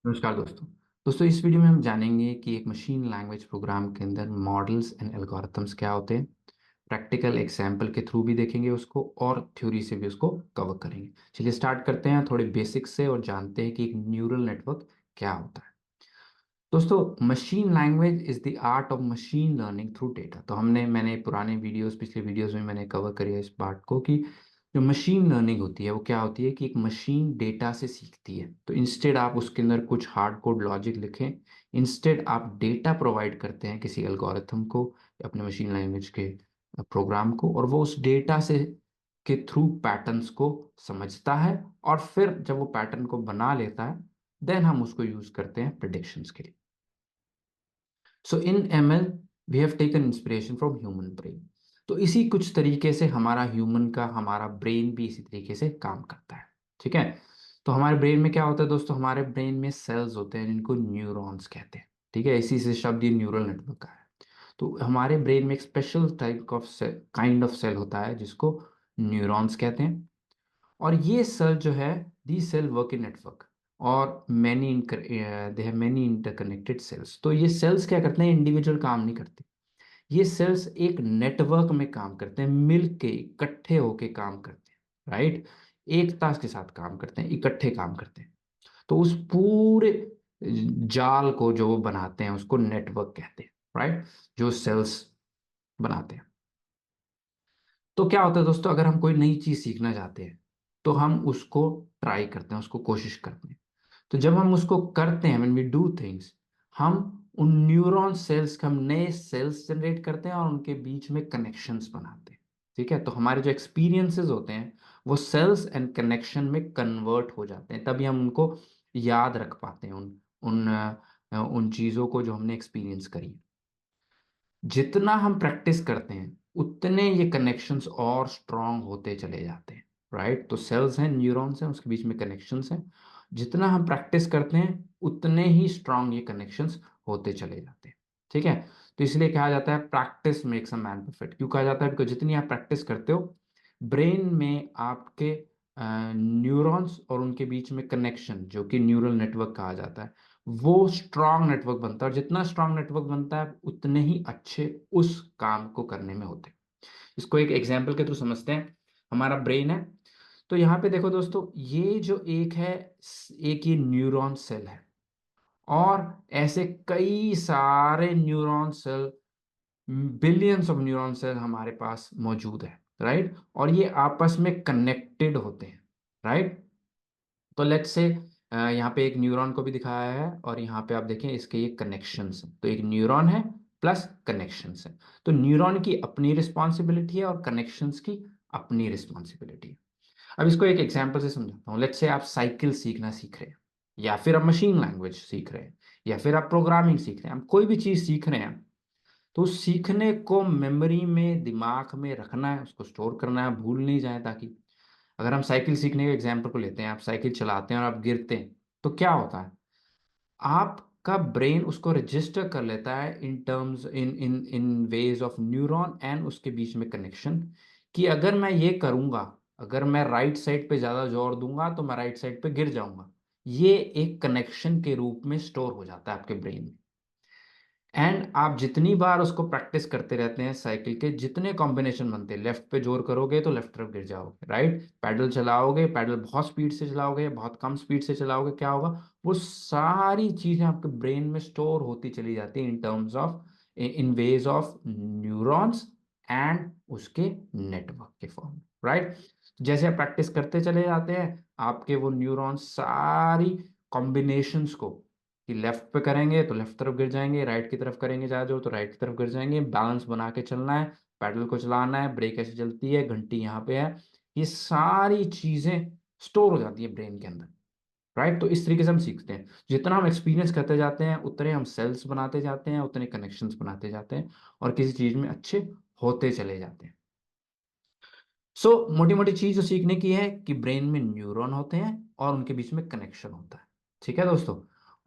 नमस्कार दोस्तों। इस वीडियो में हम जानेंगे कि एक मशीन लैंग्वेज प्रोग्राम के अंदर मॉडल्स एंड एल्गोरिथम्स क्या होते हैं। प्रैक्टिकल एग्जाम्पल के थ्रू भी देखेंगे उसको और थ्योरी से भी उसको कवर करेंगे। चलिए स्टार्ट करते हैं थोड़े बेसिक्स से और जानते हैं कि एक न्यूरल नेटवर्क क्या होता है। Machine language is the art of machine learning through data. मैंने पुराने वीडियोस पिछले वीडियोस में मैंने कवर करी है इस पार्ट को कि जो मशीन लर्निंग होती है वो क्या होती है कि एक मशीन डेटा से सीखती है। तो इंस्टेड आप उसके अंदर कुछ हार्ड कोड लॉजिक लिखें, इंस्टेड आप डेटा प्रोवाइड करते हैं किसी एल्गोरिथम को या अपने मशीन लैंग्वेज के प्रोग्राम को, और वो उस डेटा से के थ्रू पैटर्न्स को समझता है और फिर जब वो पैटर्न को बना लेता है देन हम उसको यूज करते हैं प्रिडिक्शंस के लिए। So in ML we have taken inspiration from human brain. तो इसी कुछ तरीके से हमारा ब्रेन भी इसी तरीके से काम करता है। ठीक है। तो हमारे ब्रेन में क्या होता है दोस्तों, हमारे ब्रेन में सेल्स होते हैं जिनको न्यूरॉन्स कहते हैं। ठीक है, इसी से शब्द ये न्यूरल नेटवर्क का है। तो हमारे ब्रेन में एक special type of kind of cell होता है जिसको न्यूरॉन्स कहते हैं। और ये सेल जो है, the cell work in network और they have many interconnected cells. तो ये सेल्स क्या करते हैं, इंडिविजुअल काम नहीं करते। ये सेल्स एक नेटवर्क में काम करते हैं, मिल के इकट्ठे होके काम करते हैं। राइट, एकता के साथ काम करते हैं, इकट्ठे काम करते हैं। तो उस पूरे जाल को जो वो बनाते हैं उसको नेटवर्क कहते हैं। राइट, जो सेल्स बनाते हैं। तो क्या होता है दोस्तों, अगर हम कोई नई चीज सीखना चाहते हैं तो हम उसको ट्राई करते हैं, उसको कोशिश करते हैं। तो जब हम उसको करते हैं, व्हेन वी डू थिंग्स, हम उन न्यूरॉन सेल्स के हम नए सेल्स जनरेट करते हैं और उनके बीच में कनेक्शंस बनाते हैं। ठीक है, तो हमारे जो एक्सपीरियंसेस होते हैं वो सेल्स एंड कनेक्शन में कन्वर्ट हो जाते हैं, तभी हम उनको याद रख पाते हैं, उन चीजों को जो हमने एक्सपीरियंस करी। जितना हम प्रैक्टिस करते हैं उतने ये कनेक्शंस और स्ट्रांग होते चले जाते हैं। राइट, तो सेल्स हैं, न्यूरॉन्स हैं, उसके बीच में कनेक्शंस हैं। जितना हम प्रैक्टिस करते हैं उतने ही स्ट्रांग ये कनेक्शंस होते चले जाते हैं। ठीक है, तो इसलिए कहा जाता है practice makes a man perfect. क्यों कहा जाता है? बिकॉज जितनी आप प्रैक्टिस करते हो, ब्रेन में आपके न्यूरॉन्स और उनके बीच में कनेक्शन जो कि न्यूरल नेटवर्क कहा जाता है, वो स्ट्रांग नेटवर्क बनता है। और जितना स्ट्रांग नेटवर्क बनता है उतने ही अच्छे उस काम को करने में होते हैं। इसको एक एग्जाम्पल के थ्रू समझते हैं। हमारा ब्रेन है, तो यहाँ पे देखो दोस्तों, ये जो एक है, एक ये न्यूरॉन सेल है और ऐसे कई सारे neuron cell, billions of neuron cell हमारे पास मौजूद है। राइट, और ये आपस में कनेक्टेड होते हैं। राइट, तो लेट्स से यहाँ पे एक न्यूरॉन को भी दिखाया है और यहाँ पे आप देखें इसके ये कनेक्शंस हैं। तो एक न्यूरॉन है प्लस कनेक्शंस है। तो न्यूरॉन की अपनी रिस्पॉन्सिबिलिटी है और कनेक्शंस की अपनी रिस्पॉन्सिबिलिटी है। अब इसको एक एग्जांपल से समझाता हूँ। लेट्स से आप साइकिल सीखना सीख रहे हैं, या फिर आप मशीन लैंग्वेज सीख रहे हैं, या फिर आप प्रोग्रामिंग सीख रहे हैं। आप कोई भी चीज सीख रहे हैं तो उस सीखने को मेमोरी में, दिमाग में रखना है, उसको स्टोर करना है, भूल नहीं जाए। ताकि अगर हम साइकिल सीखने के एग्जाम्पल को लेते हैं, आप साइकिल चलाते हैं और आप गिरते हैं, तो क्या होता है, आपका ब्रेन उसको रजिस्टर कर लेता है in terms, in in in ways of neuron and उसके बीच में कनेक्शन, कि अगर मैं ये करूंगा, अगर मैं राइट साइड पे ज्यादा जोर दूंगा तो मैं राइट साइड पे गिर जाऊंगा। ये एक कनेक्शन के रूप में स्टोर हो जाता है आपके ब्रेन में। एंड आप जितनी बार उसको प्रैक्टिस करते रहते हैं, साइकिल के जितने कॉम्बिनेशन बनते हैं, लेफ्ट पे जोर करोगे तो लेफ्ट तरफ गिर जाओगे, राइट, पैडल चलाओगे, पैडल बहुत स्पीड से चलाओगे, बहुत कम स्पीड से चलाओगे, क्या होगा, वो सारी चीजें आपके ब्रेन में स्टोर होती चली जाती हैं in terms of, in ways of neurons and उसके नेटवर्क के फॉर्म। राइट, जैसे आप प्रैक्टिस करते चले जाते हैं, आपके वो न्यूरॉन्स सारी कॉम्बिनेशंस को, कि लेफ्ट पे करेंगे तो लेफ्ट तरफ गिर जाएंगे, राइट की तरफ करेंगे ज्यादा जोर तो राइट की तरफ गिर जाएंगे, बैलेंस बना के चलना है, पैडल को चलाना है, ब्रेक ऐसे चलती है, घंटी यहाँ पे है, ये सारी चीजें स्टोर हो जाती है ब्रेन के अंदर। राइट, तो इस तरीके से हम सीखते हैं। जितना हम एक्सपीरियंस करते जाते हैं उतने हम सेल्स बनाते जाते हैं, उतने कनेक्शंस बनाते जाते हैं और किसी चीज में अच्छे होते चले जाते हैं। मोटी मोटी चीज जो सीखने की है कि ब्रेन में न्यूरॉन होते हैं और उनके बीच में कनेक्शन होता है। ठीक है दोस्तों,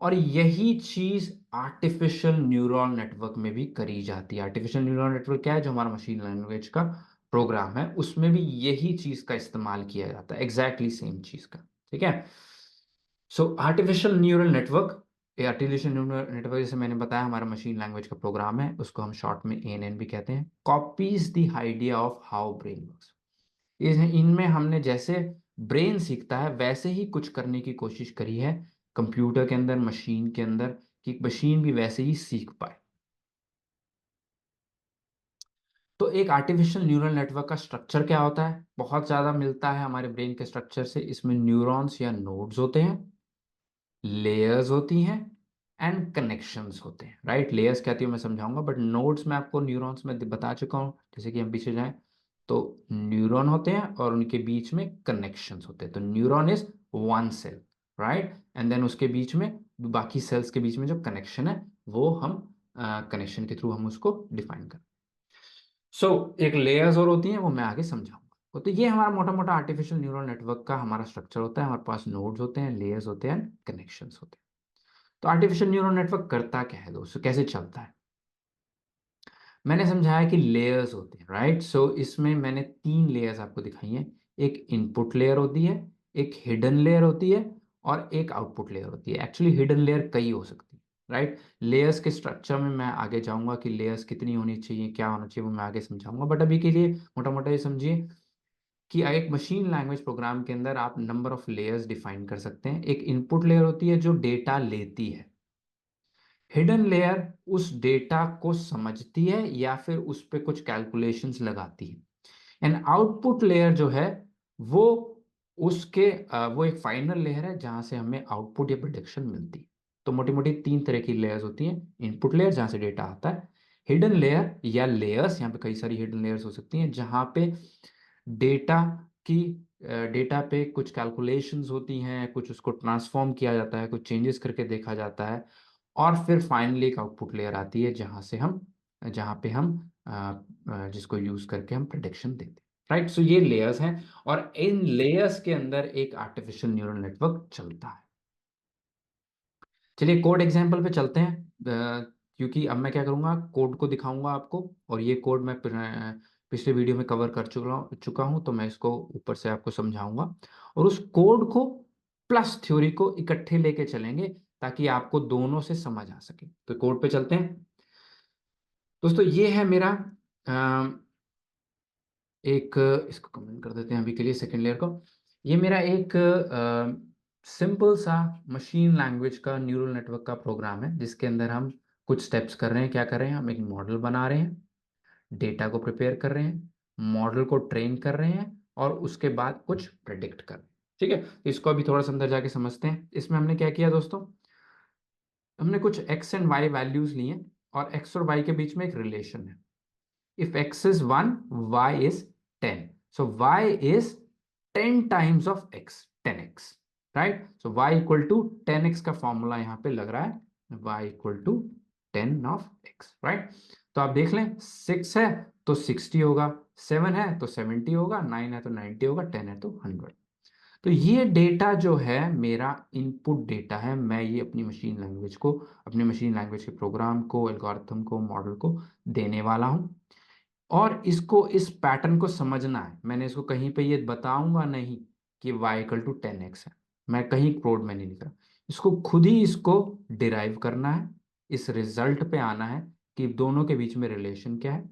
और यही चीज आर्टिफिशियल न्यूरल नेटवर्क में भी करी जाती है। आर्टिफिशियल न्यूरल नेटवर्क क्या है, जो हमारा मशीन लैंग्वेज का प्रोग्राम है, उसमें भी यही चीज का इस्तेमाल किया जाता है, एग्जैक्टली सेम चीज का। ठीक है, सो आर्टिफिशियल न्यूरल नेटवर्क, ये आर्टिफिशियल न्यूरल नेटवर्क जैसे मैंने बताया हमारा मशीन लैंग्वेज का प्रोग्राम है, उसको हम शॉर्ट में एएनएन भी कहते हैं, copies the idea of how brain works. इनमें हमने जैसे ब्रेन सीखता है वैसे ही कुछ करने की कोशिश करी है कंप्यूटर के अंदर, मशीन के अंदर, कि मशीन भी वैसे ही सीख पाए। तो एक आर्टिफिशियल न्यूरल नेटवर्क का स्ट्रक्चर क्या होता है, बहुत ज्यादा मिलता है हमारे ब्रेन के स्ट्रक्चर से। इसमें न्यूरॉन्स या नोड्स होते हैं, लेयर्स होती हैं, एंड कनेक्शंस होते हैं। राइट, लेयर्स क्या होती है मैं समझाऊंगा, बट नोड्स में आपको न्यूरॉन्स में बता चुका हूं। जैसे कि हम पीछे जाएं तो न्यूरॉन होते हैं और उनके बीच में कनेक्शंस होते हैं। तो neuron is one cell, right, and then उसके बीच में बाकी सेल्स के बीच में जो कनेक्शन है वो हम कनेक्शन के थ्रू हम उसको डिफाइन करें। सो एक लेयर्स और होती हैं, वो मैं आगे समझाऊंगा। तो ये हमारा मोटा मोटा आर्टिफिशियल न्यूरल नेटवर्क का हमारा स्ट्रक्चर होता है। हमारे पास नोड्स होते हैं, लेयर्स होते हैं, कनेक्शंस होते हैं। तो आर्टिफिशियल न्यूरल नेटवर्क करता क्या है दोस्तों, कैसे चलता है? मैंने समझाया कि लेयर्स होते हैं, राइट। सो इसमें मैंने 3 लेयर्स आपको दिखाई हैं। एक इनपुट लेयर होती है, एक हिडन लेयर होती है, और एक आउटपुट लेयर होती है। एक्चुअली हिडन लेयर कई हो सकती है, राइट। लेयर्स के स्ट्रक्चर में मैं आगे जाऊंगा कि लेयर्स कितनी होनी चाहिए, क्या होना चाहिए, वो मैं आगे समझाऊंगा। बट अभी के लिए मोटा मोटा ये समझिए कि एक मशीन लैंग्वेज प्रोग्राम के अंदर आप नंबर ऑफ लेयर्स डिफाइन कर सकते हैं। एक इनपुट लेयर होती है जो डेटा लेती है, हिडन लेयर उस डेटा को समझती है या फिर उस पे कुछ कैलकुलेशंस लगाती है, एंड आउटपुट लेयर जो है वो वो एक फाइनल लेयर है जहां से हमें आउटपुट या प्रिडिक्शन मिलती है। तो मोटी मोटी 3 तरह की लेयर्स होती हैं। इनपुट लेयर जहां से डेटा आता है, हिडन लेयर या लेयर्स, यहाँ पे कई सारी हिडन लेयर्स हो सकती हैं जहां पे डेटा की डेटा पे कुछ कैलकुलेशंस होती हैं, कुछ उसको ट्रांसफॉर्म किया जाता है, कुछ चेंजेस करके देखा जाता है, और फिर फाइनली एक आउटपुट लेयर आती है जहां पे हम जिसको यूज करके हम प्रिडिक्शन देते हैं। राइट, सो ये लेयर्स हैं, और इन लेयर्स के अंदर एक आर्टिफिशियल न्यूरल नेटवर्क चलता है। चलिए कोड एग्जांपल पे चलते हैं। क्योंकि अब मैं क्या करूंगा, कोड को दिखाऊंगा आपको, और ये कोड मैं पिछले वीडियो में कवर कर चुका हूं, तो मैं इसको ऊपर से आपको समझाऊंगा, और उस कोड को प्लस थ्योरी को इकट्ठे लेके चलेंगे ताकि आपको दोनों से समझ आ सके। तो कोड पे चलते हैं दोस्तों। ये है मेरा एक, इसको कमेंट कर देते हैं अभी के लिए, सेकेंड लेयर को। ये मेरा एक सिंपल सा मशीन लैंग्वेज का न्यूरल नेटवर्क का प्रोग्राम है, जिसके अंदर हम कुछ स्टेप्स कर रहे हैं। क्या कर रहे हैं, हम एक मॉडल बना रहे हैं, डेटा को प्रिपेयर कर रहे हैं, मॉडल को ट्रेन कर रहे हैं, और उसके बाद कुछ प्रेडिक्ट कर रहे हैं। ठीक है, तो इसको अभी थोड़ा सा अंदर जाके समझते हैं। इसमें हमने क्या किया दोस्तों, हमने कुछ एक्स एंड वाई वैल्यूज लिए, और एक्स और वाई के बीच में एक रिलेशन है। If x is 1, y is 10. So y is 10 times of x, 10x, right? So y equal to 10x का फॉर्मूला यहां पे लग रहा है, y equal to 10 of x, right? तो आप देख लें, 6 है तो 60 होगा, 7 है तो 70 होगा, 9 है तो 90 होगा, 10 है तो 100। तो ये डेटा जो है मेरा इनपुट डेटा है। मैं ये अपनी मशीन लैंग्वेज के प्रोग्राम को, एल्गोरिथम को, मॉडल को देने वाला हूं, और इसको, इस पैटर्न को समझना है। मैंने इसको कहीं पे ये बताऊंगा नहीं कि y इक्वल टू 10x है, मैं कहीं कोड में नहीं लिखा। इसको खुद ही इसको डिराइव करना है, इस रिजल्ट पे आना है कि दोनों के बीच में रिलेशन क्या है,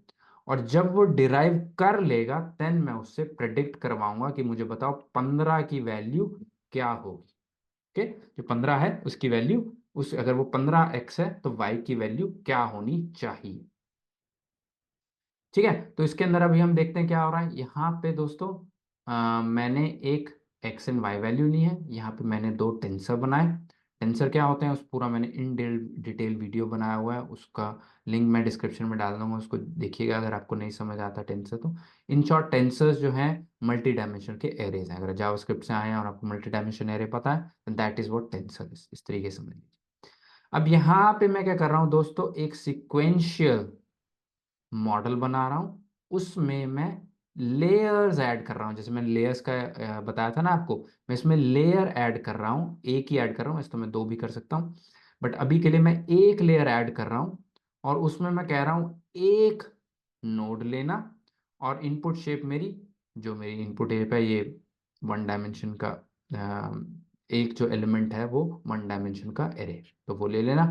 और जब वो डिराइव कर लेगा देन मैं उससे प्रेडिक्ट करवाऊंगा कि मुझे बताओ 15 की वैल्यू क्या होगी। ओके, जो 15 है उसकी वैल्यू, उस अगर वो 15x है तो y की वैल्यू क्या होनी चाहिए। ठीक है, तो इसके अंदर अभी हम देखते हैं क्या हो रहा है यहाँ पे दोस्तों। मैंने एक एक्स एंड वाई वैल्यू ली है, यहाँ पे मैंने 2 टेंसर बनाए। टेंसर क्या होते हैं उस पूरा मैंने इन डिटेल वीडियो बनाया हुआ है, उसका लिंक मैं डिस्क्रिप्शन में डाल दूंगा, उसको देखिएगा अगर आपको नहीं समझ आता टेंसर तो। इन शॉर्ट, टेंसर्स जो हैं मल्टी डायमेंशन के एरेज हैं। अगर जावास्क्रिप्ट से आए हैं और आपको मल्टी डायमेंशन एरे पता है, दैट इज व्हाट टेंसर इस तरीके से समझ लीजिए। अब यहाँ पे मैं क्या कर रहा हूँ दोस्तों, एक सिक्वेंशियल मॉडल बना रहा हूं, उसमें मैं लेयर्स ऐड कर रहा हूं। जैसे मैंने लेयर्स का बताया था ना आपको, मैं इसमें लेयर ऐड कर रहा हूं, एक ही ऐड कर रहा हूं, इस तो मैं 2 भी कर सकता हूं, बट अभी के लिए मैं एक लेयर ऐड कर रहा हूं। और उसमें मैं कह रहा हूं एक नोड लेना, और इनपुट शेप मेरी, जो मेरी इनपुट शेप है ये 1 डायमेंशन का एक जो एलिमेंट है वो 1 डायमेंशन का एरे, तो वो ले लेना।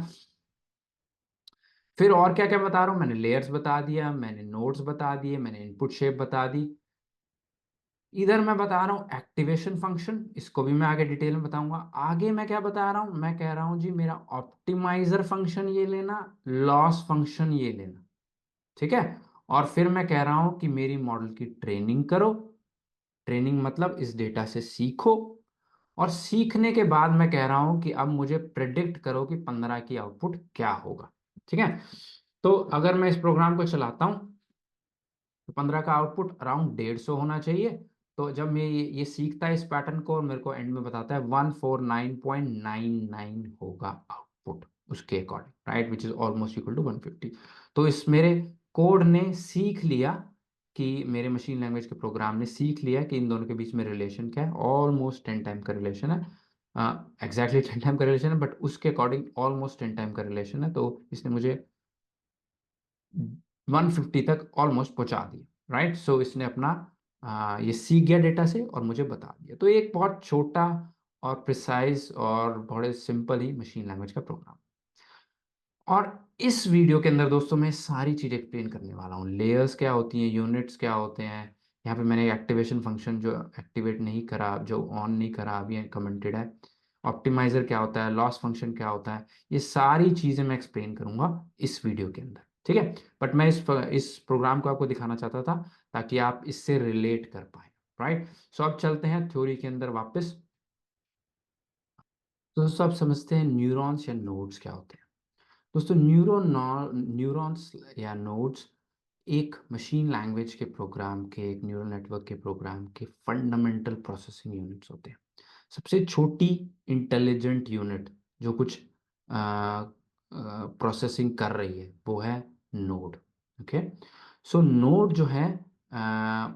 फिर और क्या क्या बता रहा हूँ, मैंने लेयर्स बता दिया, मैंने नोड्स बता दिए, मैंने इनपुट शेप बता दी। इधर मैं बता रहा हूँ एक्टिवेशन फंक्शन, इसको भी मैं आगे डिटेल में बताऊंगा। आगे मैं क्या बता रहा हूँ, मैं कह रहा हूँ जी मेरा ऑप्टिमाइजर फंक्शन ये लेना, लॉस फंक्शन ये लेना, ठीक है। और फिर मैं कह रहा हूँ कि मेरी मॉडल की ट्रेनिंग करो, ट्रेनिंग मतलब इस डेटा से सीखो, और सीखने के बाद मैं कह रहा हूँ कि अब मुझे प्रिडिक्ट करो कि 15 की आउटपुट क्या होगा, ठीक है। तो अगर मैं इस प्रोग्राम को चलाता हूँ तो 15 का आउटपुट अराउंड 150 होना चाहिए। तो जब मैं ये सीखता है इस पैटर्न को और मेरे को एंड में बताता है 149.99 होगा आउटपुट उसके according, right, which is almost equal to 150। तो इस मेरे कोड ने सीख लिया कि मेरे मशीन लैंग्वेज के प्रोग्राम ने सीख लिया कि इन दोनों के बीच में रिलेशन क्या है, ऑलमोस्ट 10 टाइम का रिलेशन है। एग्जैक्टली 10 टाइम का रिलेशन है, बट उसके अकॉर्डिंग ऑलमोस्ट 10 टाइम का रिलेशन है। तो इसने मुझे 150 तक ऑलमोस्ट पहुंचा दिया, राइट। सो इसने अपना ये सीख गया डेटा से और मुझे बता दिया। तो एक बहुत छोटा और प्रिसाइज और बड़े सिंपल ही मशीन लैंग्वेज का प्रोग्राम। और इस वीडियो के अंदर दोस्तों मैं सारी चीज़ एक्सप्लेन करने वाला हूँ, लेयर्स क्या होती हैं, यूनिट्स क्या होते हैं। यहाँ पे मैंने एक्टिवेशन फंक्शन जो एक्टिवेट नहीं करा, जो ऑन नहीं करा, अभी कमेंटेड है। ऑप्टिमाइजर क्या होता है, लॉस फंक्शन क्या होता है, ये सारी चीज़ें मैं एक्सप्लेन करूंगा इस वीडियो के अंदर, ठीक है। बट मैं इस प्रोग्राम को आपको दिखाना चाहता था ताकि आप इससे रिलेट कर पाए, राइट। सो अब चलते हैं थ्योरी के अंदर वापस। तो दोस्तों आप समझते हैं न्यूरॉन्स या नोड्स क्या होते हैं। दोस्तों न्यूरॉन्स या नोड्स एक मशीन लैंग्वेज के प्रोग्राम के, एक न्यूरल नेटवर्क के प्रोग्राम के फंडामेंटल प्रोसेसिंग यूनिट्स होते हैं। सबसे छोटी इंटेलिजेंट यूनिट जो कुछ प्रोसेसिंग कर रही है वो है नोड, ओके। सो नोड जो है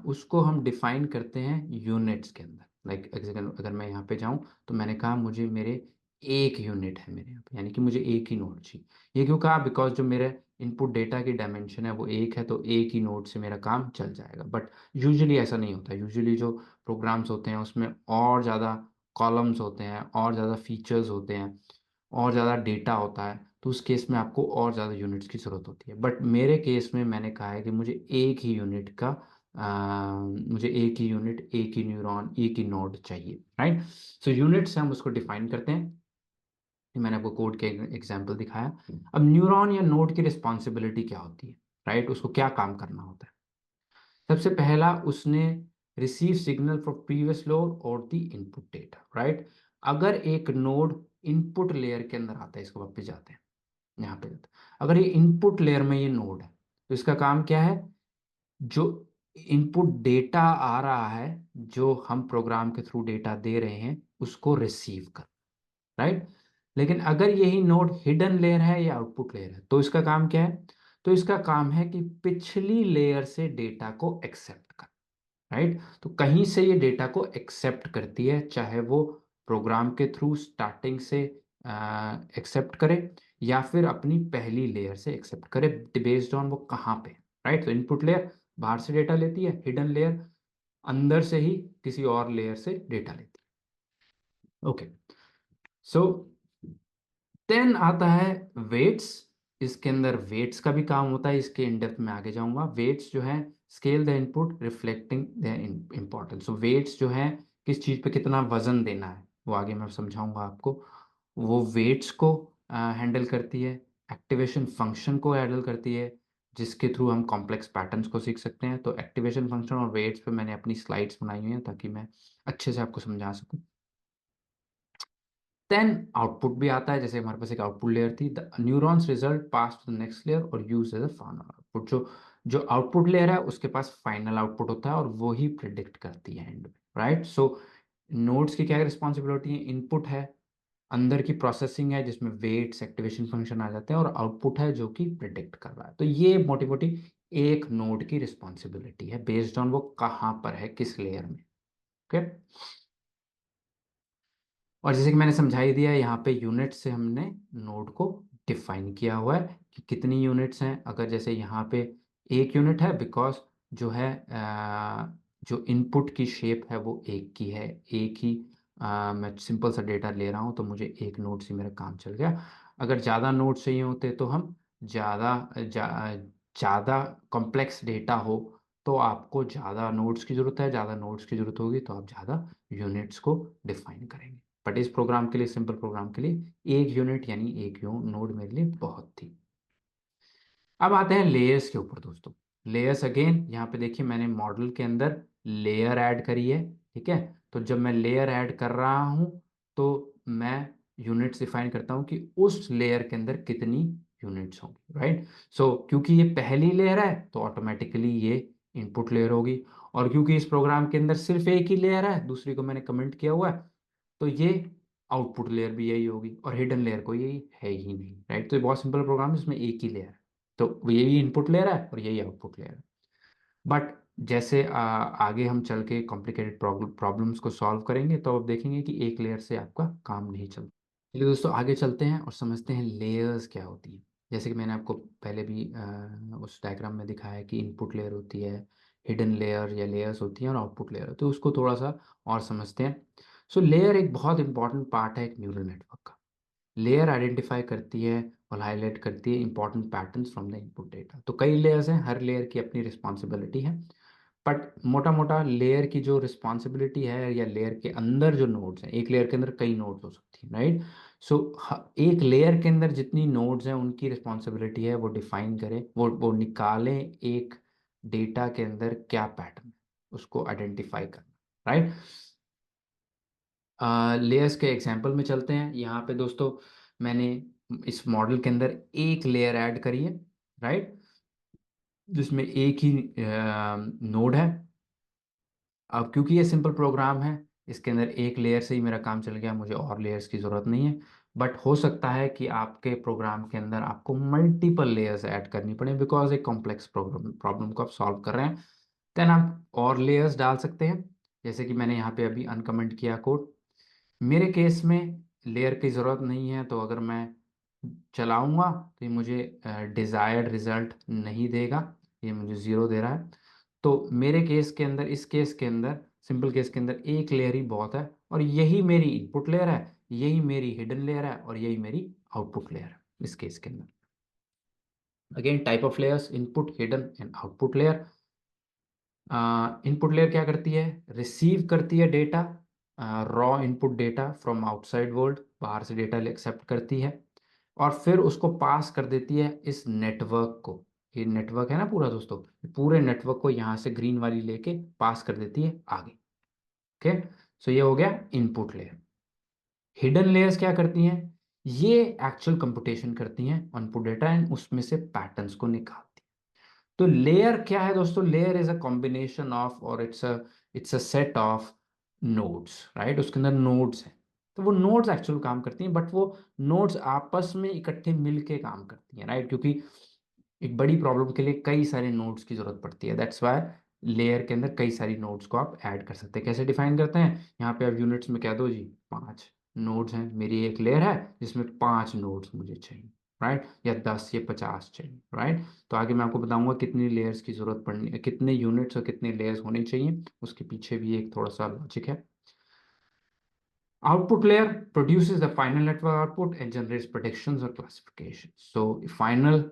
उसको हम डिफाइन करते हैं यूनिट्स के अंदर। लाइक अगर मैं यहाँ पे जाऊँ तो मैंने कहा मुझे मेरे एक यूनिट है मेरे यहाँ पे, यानी कि मुझे एक ही नोड चाहिए। ये क्यों कहा, बिकॉज जो मेरे इनपुट डेटा की डायमेंशन है वो एक है, तो एक ही नोड से मेरा काम चल जाएगा। बट यूजुअली ऐसा नहीं होता। यूजुअली जो प्रोग्राम्स होते हैं उसमें और ज़्यादा कॉलम्स होते हैं, और ज़्यादा फीचर्स होते हैं, और ज़्यादा डेटा होता है, तो उस केस में आपको और ज़्यादा यूनिट्स की ज़रूरत होती है। बट मेरे केस में मैंने कहा है कि मुझे एक ही यूनिट का मुझे एक ही यूनिट, एक ही न्यूरॉन, एक ही नोड चाहिए, राइट। सो यूनिट्स हम उसको डिफाइन करते हैं। ये मैंने आपको कोड के एग्जांपल दिखाया। अब न्यूरॉन या नोड की रिस्पॉन्सिबिलिटी क्या होती है, राइट, उसको क्या काम करना होता है। सबसे पहला, उसने receive signal from previous load और द इनपुट डेटा, राइट। अगर एक नोड इनपुट लेयर के अंदर आता है, इसको वापस जाते हैं यहाँ पे जाते हैं। अगर ये इनपुट लेयर में ये नोड है तो इसका काम क्या है, जो इनपुट डेटा आ रहा है, जो हम प्रोग्राम के थ्रू डेटा दे रहे हैं, उसको रिसीव कर, राइट। लेकिन अगर यही नोड हिडन लेयर है या आउटपुट लेयर है तो इसका काम क्या है, तो इसका काम है कि पिछली लेयर से डेटा को एक्सेप्ट कर, राइट। तो कहीं से ये डेटा को एक्सेप्ट करती है, चाहे वो प्रोग्राम के थ्रू स्टार्टिंग से एक्सेप्ट करे या फिर अपनी पहली लेयर से एक्सेप्ट करे, बेस्ड ऑन वो कहाँ पे, राइट। तो इनपुट लेयर बाहर से डेटा लेती है, हिडन लेयर अंदर से ही किसी और लेयर से डेटा लेती है, ओके। सो देन आता है वेट्स। इसके अंदर वेट्स का भी काम होता है, इसके इन डेप्थ में आगे जाऊंगा। वेट्स जो है scale the input reflecting the importance. So weights जो है किस चीज़ पे कितना वजन देना है वो आगे मैं समझाऊंगा आपको। वो वेट्स को हैंडल करती है, एक्टिवेशन फंक्शन को हैंडल करती है, जिसके थ्रू हम कॉम्प्लेक्स पैटर्न्स को सीख सकते हैं। तो एक्टिवेशन फंक्शन और वेट्स पे मैंने अपनी स्लाइड्स बनाई हुई हैं ताकि मैं अच्छे से आपको समझा सकूं। देन आउटपुट भी आता है, जैसे हमारे पास एक आउटपुट लेयर थी, the neurons result pass to the next layer और use as a final output. जो जो आउटपुट लेयर है उसके पास फाइनल आउटपुट होता है और वो ही प्रिडिक्ट करती है एंड में, राइट। सो नोड्स की क्या रिस्पॉन्सिबिलिटी है, इनपुट है, अंदर की प्रोसेसिंग है जिसमें वेट्स एक्टिवेशन फंक्शन आ जाते हैं, और आउटपुट है जो कि प्रिडिक्ट कर रहा है। तो ये मोटी मोटी एक नोड की रिस्पॉन्सिबिलिटी है, बेस्ड ऑन वो कहाँ पर है, किस लेयर में, ओके। और जैसे कि मैंने समझा ही दिया, यहाँ पे यूनिट से हमने नोड को डिफाइन किया हुआ है कि कितनी यूनिट्स हैं। अगर जैसे यहाँ पे एक यूनिट है, बिकॉज जो है जो इनपुट की शेप है वो एक की है, एक ही मैं सिंपल सा डेटा ले रहा हूँ तो मुझे एक नोड से मेरा काम चल गया। अगर ज़्यादा नोड चाहिए होते तो हम ज़्यादा कॉम्प्लेक्स डेटा हो तो आपको ज़्यादा नोड्स की ज़रूरत है, ज़्यादा नोड्स की ज़रूरत होगी तो आप ज़्यादा यूनिट्स को डिफाइन करेंगे। बट इस प्रोग्राम के लिए, सिंपल प्रोग्राम के लिए एक यूनिट यानी एक नोड मेरे लिए बहुत थी। अब आते हैं लेयर्स के ऊपर दोस्तों। लेयर्स अगेन यहाँ पे देखिए मैंने मॉडल के अंदर लेयर ऐड करी है, ठीक है। तो जब मैं लेयर ऐड कर रहा हूँ तो मैं यूनिट्स डिफाइन करता हूँ कि उस लेयर के अंदर कितनी यूनिट्स होंगी, राइट। सो क्योंकि ये पहली लेयर है तो ऑटोमेटिकली ये इनपुट लेयर होगी, और क्योंकि इस प्रोग्राम के अंदर सिर्फ एक ही लेयर है, दूसरी को मैंने कमेंट किया हुआ है, तो ये आउटपुट लेयर भी यही होगी, और हिडन लेयर कोई यही है ही नहीं, राइट। तो ये बहुत सिंपल प्रोग्राम है जिसमें एक ही लेयर है, तो यही इनपुट लेयर है और यही आउटपुट लेयर है। बट जैसे आगे हम चल के कॉम्प्लिकेटेड प्रॉब्लम्स को सॉल्व करेंगे तो आप देखेंगे कि एक लेयर से आपका काम नहीं चलता। चलिए दोस्तों आगे चलते हैं और समझते हैं लेयर्स क्या होती है। जैसे कि मैंने आपको पहले भी उस डायग्राम में दिखाया है कि इनपुट लेयर होती है, हिडन लेयर या लेयर्स होती हैं, और आउटपुट लेयर, तो उसको थोड़ा सा और समझते हैं। सो लेयर एक बहुत इंपॉर्टेंट पार्ट है एक न्यूरल नेटवर्क का। लेयर आइडेंटिफाई करती है और हाईलाइट करती है important patterns from the input data. तो कई लेयर्स हैं, हर लेयर की अपनी रिस्पॉन्सिबिलिटी है, बट मोटा मोटा लेयर की जो रिस्पॉन्सिबिलिटी है या लेयर के अंदर जो नोड्स हैं, एक लेयर के अंदर कई नोड्स हो सकती हैं, राइट। सो एक लेयर के अंदर जितनी नोड्स हैं उनकी रिस्पॉन्सिबिलिटी है वो डिफाइन करें, वो निकालें एक डेटा के अंदर क्या पैटर्न है उसको आइडेंटिफाई करना, राइट। लेयर्स के एग्जांपल में चलते हैं। यहाँ पे दोस्तों मैंने इस मॉडल के अंदर एक लेयर ऐड करी है, राइट, जिसमें एक ही नोड है। अब क्योंकि ये सिंपल प्रोग्राम है, इसके अंदर एक लेयर से ही मेरा काम चल गया, मुझे और लेयर्स की ज़रूरत नहीं है। बट हो सकता है कि आपके प्रोग्राम के अंदर आपको मल्टीपल लेयर्स ऐड करनी पड़े, बिकॉज एक कॉम्प्लेक्स प्रॉब्लम को आप सॉल्व कर रहे हैं। देन आप और लेयर्स डाल सकते हैं, जैसे कि मैंने यहाँ पे अभी अनकमेंट किया कोड। मेरे केस में लेयर की ज़रूरत नहीं है, तो अगर मैं चलाऊंगा तो ये मुझे डिज़ायर्ड रिजल्ट नहीं देगा, ये मुझे ज़ीरो दे रहा है। तो मेरे केस के अंदर, इस केस के अंदर, सिंपल केस के अंदर एक लेयर ही बहुत है, और यही मेरी इनपुट लेयर है, यही मेरी हिडन लेयर है, और यही मेरी आउटपुट लेयर है इस केस के अंदर। Again type of layers, input, hidden and output layer. Input layer क्या करती है, रिसीव करती है data, raw input data from outside world, बाहर से डेटा एक्सेप्ट करती है, और फिर उसको पास कर देती है इस नेटवर्क को। ये नेटवर्क है ना पूरा दोस्तों, पूरे नेटवर्क को यहाँ से ग्रीन वाली लेके पास कर देती है आगे। ओके, सो ये हो गया इनपुट लेयर। हिडन लेयर्स क्या करती हैं, ये एक्चुअल कंप्यूटेशन करती हैं इनपुट डेटा एंड उसमें से पैटर्न्स को निकालती हैं। तो लेयर क्या है दोस्तों, layer is a combination of, और it's a set of nodes, right. उसके अंदर नोड्स हैं, तो वो नोड्स एक्चुअल काम करती हैं, बट वो नोड्स आपस में इकट्ठे मिलके काम करती हैं, राइट, क्योंकि एक बड़ी प्रॉब्लम के लिए कई सारे नोड्स की जरूरत पड़ती है। दैट्स वाई लेयर के अंदर कई सारी नोड्स को आप ऐड कर सकते हैं। कैसे डिफाइन करते हैं, यहाँ पे आप यूनिट्स में कह दो जी 5 नोड्स हैं, मेरी एक लेयर है जिसमें 5 नोड्स मुझे चाहिए, राइट, या 10 या 50 चाहिए, राइट। तो आगे मैं आपको बताऊंगा कितनी लेयर्स की जरूरत पड़नी है, कितने यूनिट्स और कितने लेयर्स होने चाहिए, उसके पीछे भी एक थोड़ा सा लॉजिक है। Output layer produces the final network output and generates predictions or classification. So final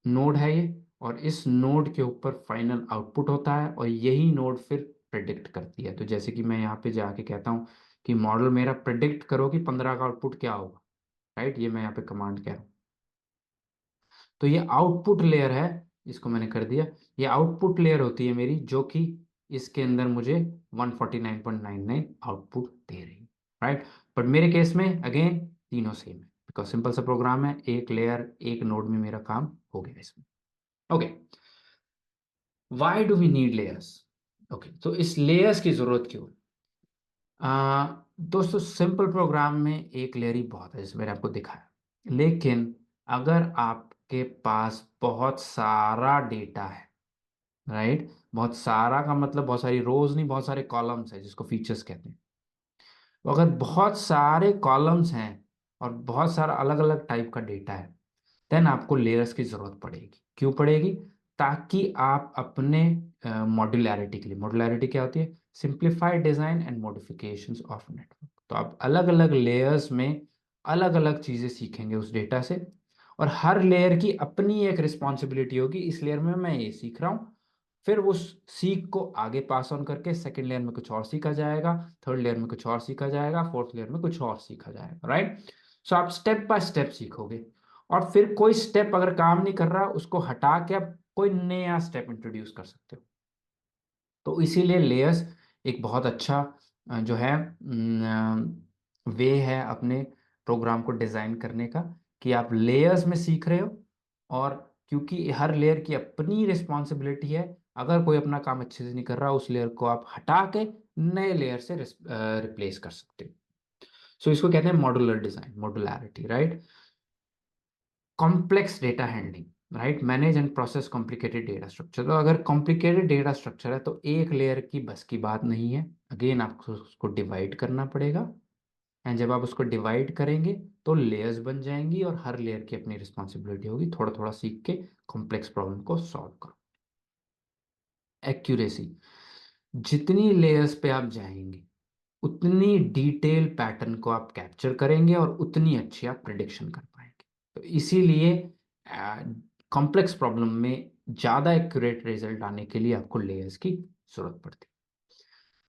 node है ये, और इस नोड के ऊपर फाइनल आउटपुट होता है, और यही नोड फिर प्रिडिक्ट करती है। तो जैसे कि मैं यहाँ पे जाके कहता हूँ कि मॉडल मेरा प्रिडिक्ट करो कि 15 का आउटपुट क्या होगा, राइट, ये मैं यहाँ पे कमांड कह रहा हूँ। तो ये आउटपुट लेयर है, इसको मैंने कर दिया। ये आउटपुट लेयर होती है मेरी, जो कि इसके अंदर मुझे 149.99 आउटपुट दे रही है, राइट। बट मेरे केस में अगेन तीनों सेम है, बिकॉज सिंपल सा प्रोग्राम है, एक लेयर एक नोड में मेरा काम हो गया इसमें। Okay, why do we need layers. Okay, तो इस लेयर्स की जरूरत क्यों। दोस्तों सिंपल प्रोग्राम में एक लेयर ही बहुत है, जैसे मैंने आपको दिखाया, लेकिन अगर आपके पास बहुत सारा डेटा है, राइट, बहुत सारा का मतलब बहुत सारी रोज नहीं, बहुत सारे कॉलम्स है जिसको फीचर्स कहते हैं। तो अगर बहुत सारे कॉलम्स हैं और बहुत सारा अलग अलग टाइप का डेटा है, देन आपको लेयर्स की जरूरत पड़ेगी। क्यों पड़ेगी, ताकि आप अपने मॉड्यूलैरिटी के लिए, मॉड्यूलैरिटी क्या होती है, simplified design and modifications of network. तो आप अलग अलग लेयर्स में अलग अलग चीज़ें सीखेंगे उस डेटा से, और हर लेयर की अपनी एक रिस्पॉन्सिबिलिटी होगी। इस लेयर में मैं ये सीख रहा हूँ, फिर उस सीख को आगे पास ऑन करके सेकेंड लेयर में कुछ और सीखा जाएगा, थर्ड लेयर में कुछ और सीखा जाएगा, फोर्थ लेयर में कुछ और सीखा जाएगा, राइट। सो आप स्टेप बाय स्टेप सीखोगे, और फिर कोई स्टेप अगर काम नहीं कर रहा उसको हटा के आप कोई नया स्टेप इंट्रोड्यूस कर सकते हो। तो इसीलिए लेयर्स एक बहुत अच्छा जो है वे है अपने प्रोग्राम को डिजाइन करने का, कि आप लेयर्स में सीख रहे हो, और क्योंकि हर लेयर की अपनी रिस्पॉन्सिबिलिटी है, अगर कोई अपना काम अच्छे से नहीं कर रहा उस लेयर को आप हटा के नए लेयर से रिप्लेस कर सकते हो। सो इसको कहते हैं modular design, modularity, right. Complex data handling, right, manage and process complicated data structure. तो अगर कॉम्प्लिकेटेड डेटा स्ट्रक्चर है तो एक लेयर की बस की बात नहीं है, अगेन आपको उसको डिवाइड करना पड़ेगा, एंड जब आप उसको डिवाइड करेंगे तो लेयर्स बन जाएंगी, और हर लेयर की अपनी रिस्पॉन्सिबिलिटी होगी। थोड़ा थोड़ा सीख के कॉम्प्लेक्स प्रॉब्लम को सॉल्व करो। एक्यूरेसी, जितनी लेयर्स पे आप जाएंगे उतनी डिटेल पैटर्न को आप कैप्चर करेंगे, और उतनी अच्छी आप प्रिडिक्शन कर पाएंगे। तो इसीलिए कॉम्प्लेक्स प्रॉब्लम में ज़्यादा एक्यूरेट रिजल्ट आने के लिए आपको लेयर्स की जरूरत पड़ती है।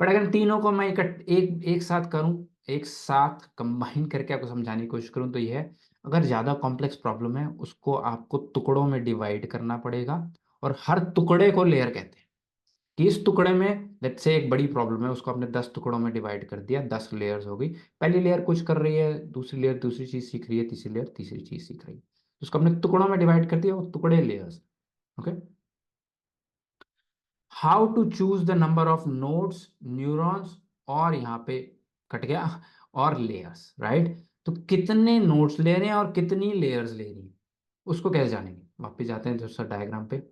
बट अगर तीनों को मैं एक साथ करूं, एक साथ कंबाइन करके आपको समझाने की कोशिश करूं, तो यह है, अगर ज़्यादा कॉम्प्लेक्स प्रॉब्लम है उसको आपको टुकड़ों में डिवाइड करना पड़ेगा, और हर टुकड़े को लेयर कहते हैं, कि इस टुकड़े में लेट्स से एक बड़ी प्रॉब्लम है, उसको आपने 10 टुकड़ों में डिवाइड कर दिया, 10 लेयर्स हो गई। पहली लेयर कुछ कर रही है, दूसरी लेयर दूसरी चीज सीख रही है, तीसरी लेयर तीसरी चीज सीख रही है, तो उसको आपने टुकड़ों में डिवाइड कर दिया, वो टुकड़े layers. Okay. How to choose the number of nodes, neurons, और यहाँ पे कट गया, और लेयर्स, राइट। तो कितने नोड्स ले रहे हैं और कितनी लेयर्स ले रही हैं, उसको कैसे जानेंगे। वापस जाते हैं दोस्तों डायग्राम पे।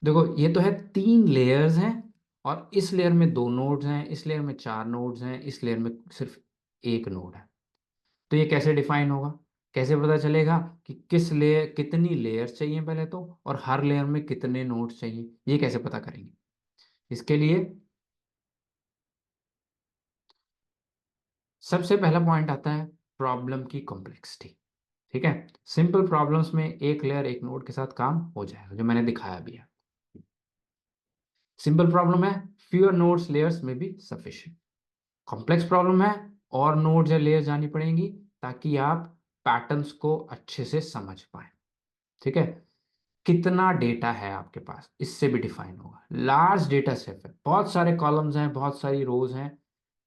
देखो ये तो है, 3 लेयर्स हैं, और इस लेयर में 2 नोड्स हैं, इस लेयर में 4 नोड्स हैं, इस लेयर में सिर्फ एक नोड है। तो ये कैसे डिफाइन होगा, कैसे पता चलेगा कि किस लेयर कितनी लेयर्स चाहिए पहले तो, और हर लेयर में कितने नोड्स चाहिए, ये कैसे पता करेंगे। इसके लिए सबसे पहला पॉइंट आता है प्रॉब्लम की कॉम्प्लेक्सिटी। ठीक है, सिंपल प्रॉब्लम्स में एक लेयर एक नोड के साथ काम हो जाएगा, जो मैंने दिखाया भी है। सिंपल प्रॉब्लम है, फ्यूअर नोड्स लेयर्स में बी सफिशिएंट। कॉम्प्लेक्स प्रॉब्लम है, और नोड्स या लेयर्स जानी पड़ेंगी, ताकि आप पैटर्न्स को अच्छे से समझ पाए। ठीक है, कितना डेटा है आपके पास, इससे भी डिफाइन होगा। लार्ज डेटा सेट है, बहुत सारे कॉलम्स हैं, बहुत सारी रोज हैं,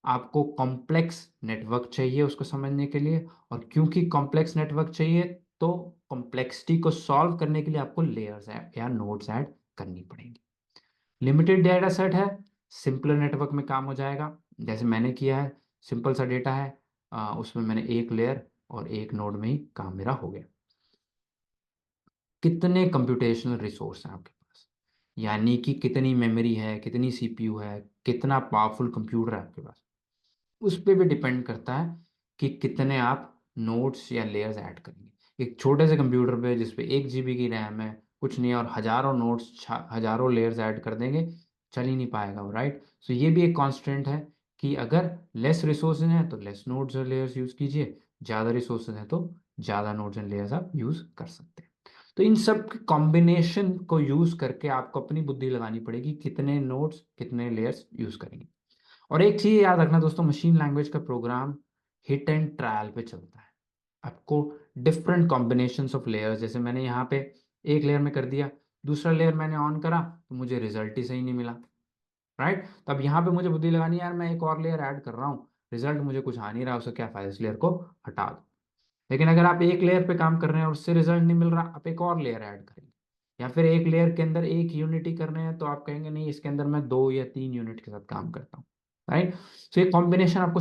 आपको कॉम्प्लेक्स नेटवर्क चाहिए उसको समझने के लिए। और क्योंकि कॉम्प्लेक्स नेटवर्क चाहिए, तो कॉम्प्लेक्सिटी को सॉल्व करने के लिए आपको लेयर्स या नोड्स ऐड करनी पड़ेंगी। लिमिटेड डेटा सेट है, सिंपल नेटवर्क में काम हो जाएगा, जैसे मैंने किया है। सिंपल सा डेटा है, उसमें मैंने एक लेयर और एक नोड में ही काम मेरा हो गया। कितने कंप्यूटेशनल रिसोर्स हैं आपके पास, यानी कि कितनी मेमोरी है, कितनी सीपीयू है, कितना पावरफुल कंप्यूटर है आपके पास, उस पर भी डिपेंड करता है कि कितने आप नोड्स या लेयर्स ऐड करेंगे। एक छोटे से कंप्यूटर पे जिसपे 1 GB की रैम है, कुछ नहीं है, और हजारों नोड्स हजारों लेयर्स ऐड कर देंगे, चल ही नहीं पाएगा वो, राइट। सो ये भी एक कांस्टेंट है, कि अगर लेस रिसोर्सेज हैं तो लेस नोड्स और लेयर्स यूज कीजिए, ज़्यादा रिसोर्सेज हैं तो ज़्यादा नोड्स एंड लेयर्स आप यूज कर सकते हैं। तो इन सब के कॉम्बिनेशन को यूज करके आपको अपनी बुद्धि लगानी पड़ेगी, कितने नोड्स कितने लेयर्स यूज करेंगे। और एक चीज याद रखना दोस्तों, मशीन लैंग्वेज का प्रोग्राम हिट एंड ट्रायल पे चलता है। आपको डिफरेंट कॉम्बिनेशंस ऑफ लेयर्स, जैसे मैंने यहाँ पे एक लेयर में कर दिया, दूसरा लेयर मैंने ऑन करा तो मुझे रिजल्ट ही सही नहीं मिला, राइट। तो अब यहाँ पे मुझे बुद्धि लगानी है, यार मैं एक और लेयर ऐड कर रहा हूँ, रिजल्ट मुझे कुछ आ नहीं रहा, उसका क्या फायदा, इस लेयर को हटा दो। लेकिन अगर आप एक लेयर पे काम कर रहे हैं और उससे रिजल्ट नहीं मिल रहा, आप एक और लेयर ऐड करेंगे, या फिर एक लेयर के अंदर एक यूनिट ही कर रहे हैं, तो आप कहेंगे नहीं, इसके अंदर मैं 2 या 3 यूनिट के साथ काम करता हूँ, राइट। तो ये कॉम्बिनेशन आपको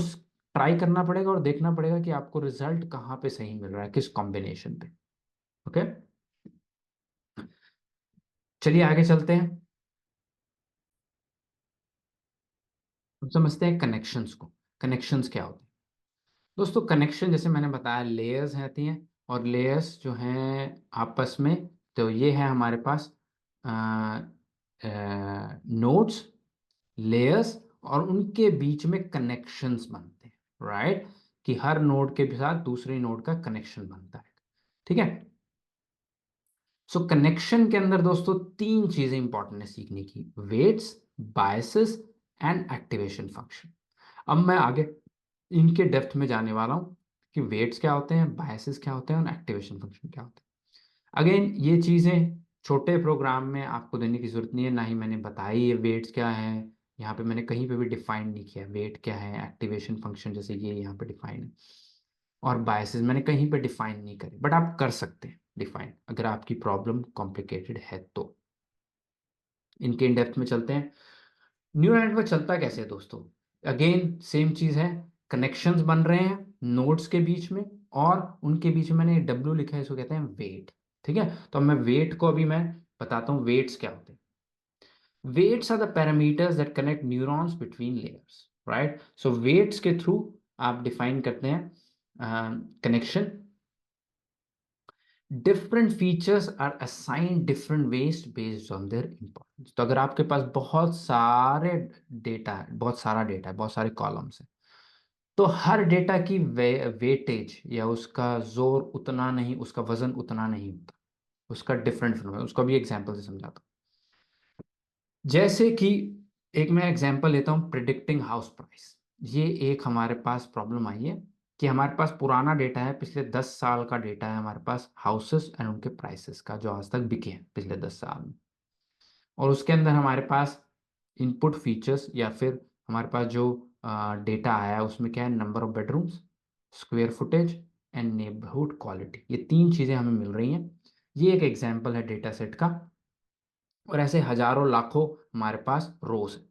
ट्राई करना पड़ेगा, और देखना पड़ेगा कि आपको रिजल्ट कहाँ पे सही मिल रहा है, किस कॉम्बिनेशन पे। ओके, चलिए आगे चलते हैं। अब समझते हैं कनेक्शंस को। कनेक्शंस क्या होते हैं दोस्तों। कनेक्शन जैसे मैंने बताया, लेयर्स रहती हैं, और लेयर्स जो हैं आपस में, तो ये है हमारे पास नोड्स, लेयर्स और उनके बीच में कनेक्शंस बनते हैं, राइट, कि हर नोड के साथ दूसरे नोड का कनेक्शन बनता है, ठीक है। सो कनेक्शन के अंदर दोस्तों तीन चीजें इंपॉर्टेंट है सीखने की, weights, biases and activation function. अब मैं आगे इनके डेप्थ में जाने वाला हूं कि वेट्स क्या होते हैं, बायसेस क्या होते हैं और एक्टिवेशन फंक्शन क्या होते हैं। अगेन ये चीजें छोटे प्रोग्राम में आपको देने की जरूरत नहीं है, ना ही मैंने बताई ये वेट्स क्या है, यहाँ पे मैंने कहीं पे भी डिफाइन नहीं किया वेट क्या है, एक्टिवेशन फंक्शन जैसे ये यहाँ पे डिफाइन है, और बायसेस मैंने कहीं पे डिफाइन नहीं करे, बट आप कर सकते हैं डिफाइन अगर आपकी प्रॉब्लम कॉम्प्लिकेटेड है तो। इनके इन डेप्थ में चलते हैं। न्यूरल नेटवर्क चलता कैसे है दोस्तों, अगेन सेम चीज है, कनेक्शंस बन रहे हैं नोड्स के बीच में, और उनके बीच में मैंने डब्ल्यू लिखा है, इसको कहते हैं वेट, ठीक है। तो अब मैं वेट को अभी मैं बताता हूँ वेट्स क्या होते हैं। Weights are the parameters that connect neurons between layers, right. So weights के थ्रू आप डिफाइन करते हैं connection. Different features are assign different weights based on their importance. तो अगर आपके पास बहुत सारे डेटा है, बहुत सारा डेटा है, बहुत सारे कॉलम्स है, तो हर डेटा की वेटेज या उसका जोर उतना नहीं, उसका वजन उतना नहीं होता, उसका डिफरेंट उसको भी एग्जांपल से समझाता हूँ। जैसे कि एक मैं एग्जांपल लेता हूँ, प्रिडिक्टिंग हाउस प्राइस। ये एक हमारे पास प्रॉब्लम आई है कि हमारे पास पुराना डेटा है, पिछले 10 साल का डेटा है हमारे पास हाउसेस एंड उनके प्राइसेस का, जो आज तक बिके हैं पिछले 10 साल में। और उसके अंदर हमारे पास इनपुट फीचर्स या फिर हमारे पास जो डेटा आया है उसमें क्या है, number of bedrooms, square footage and neighbourhood quality, ये तीन चीज़ें हमें मिल रही हैं। ये एक एग्जाम्पल है डेटा सेट का, और ऐसे हजारों लाखों हमारे पास रोज है,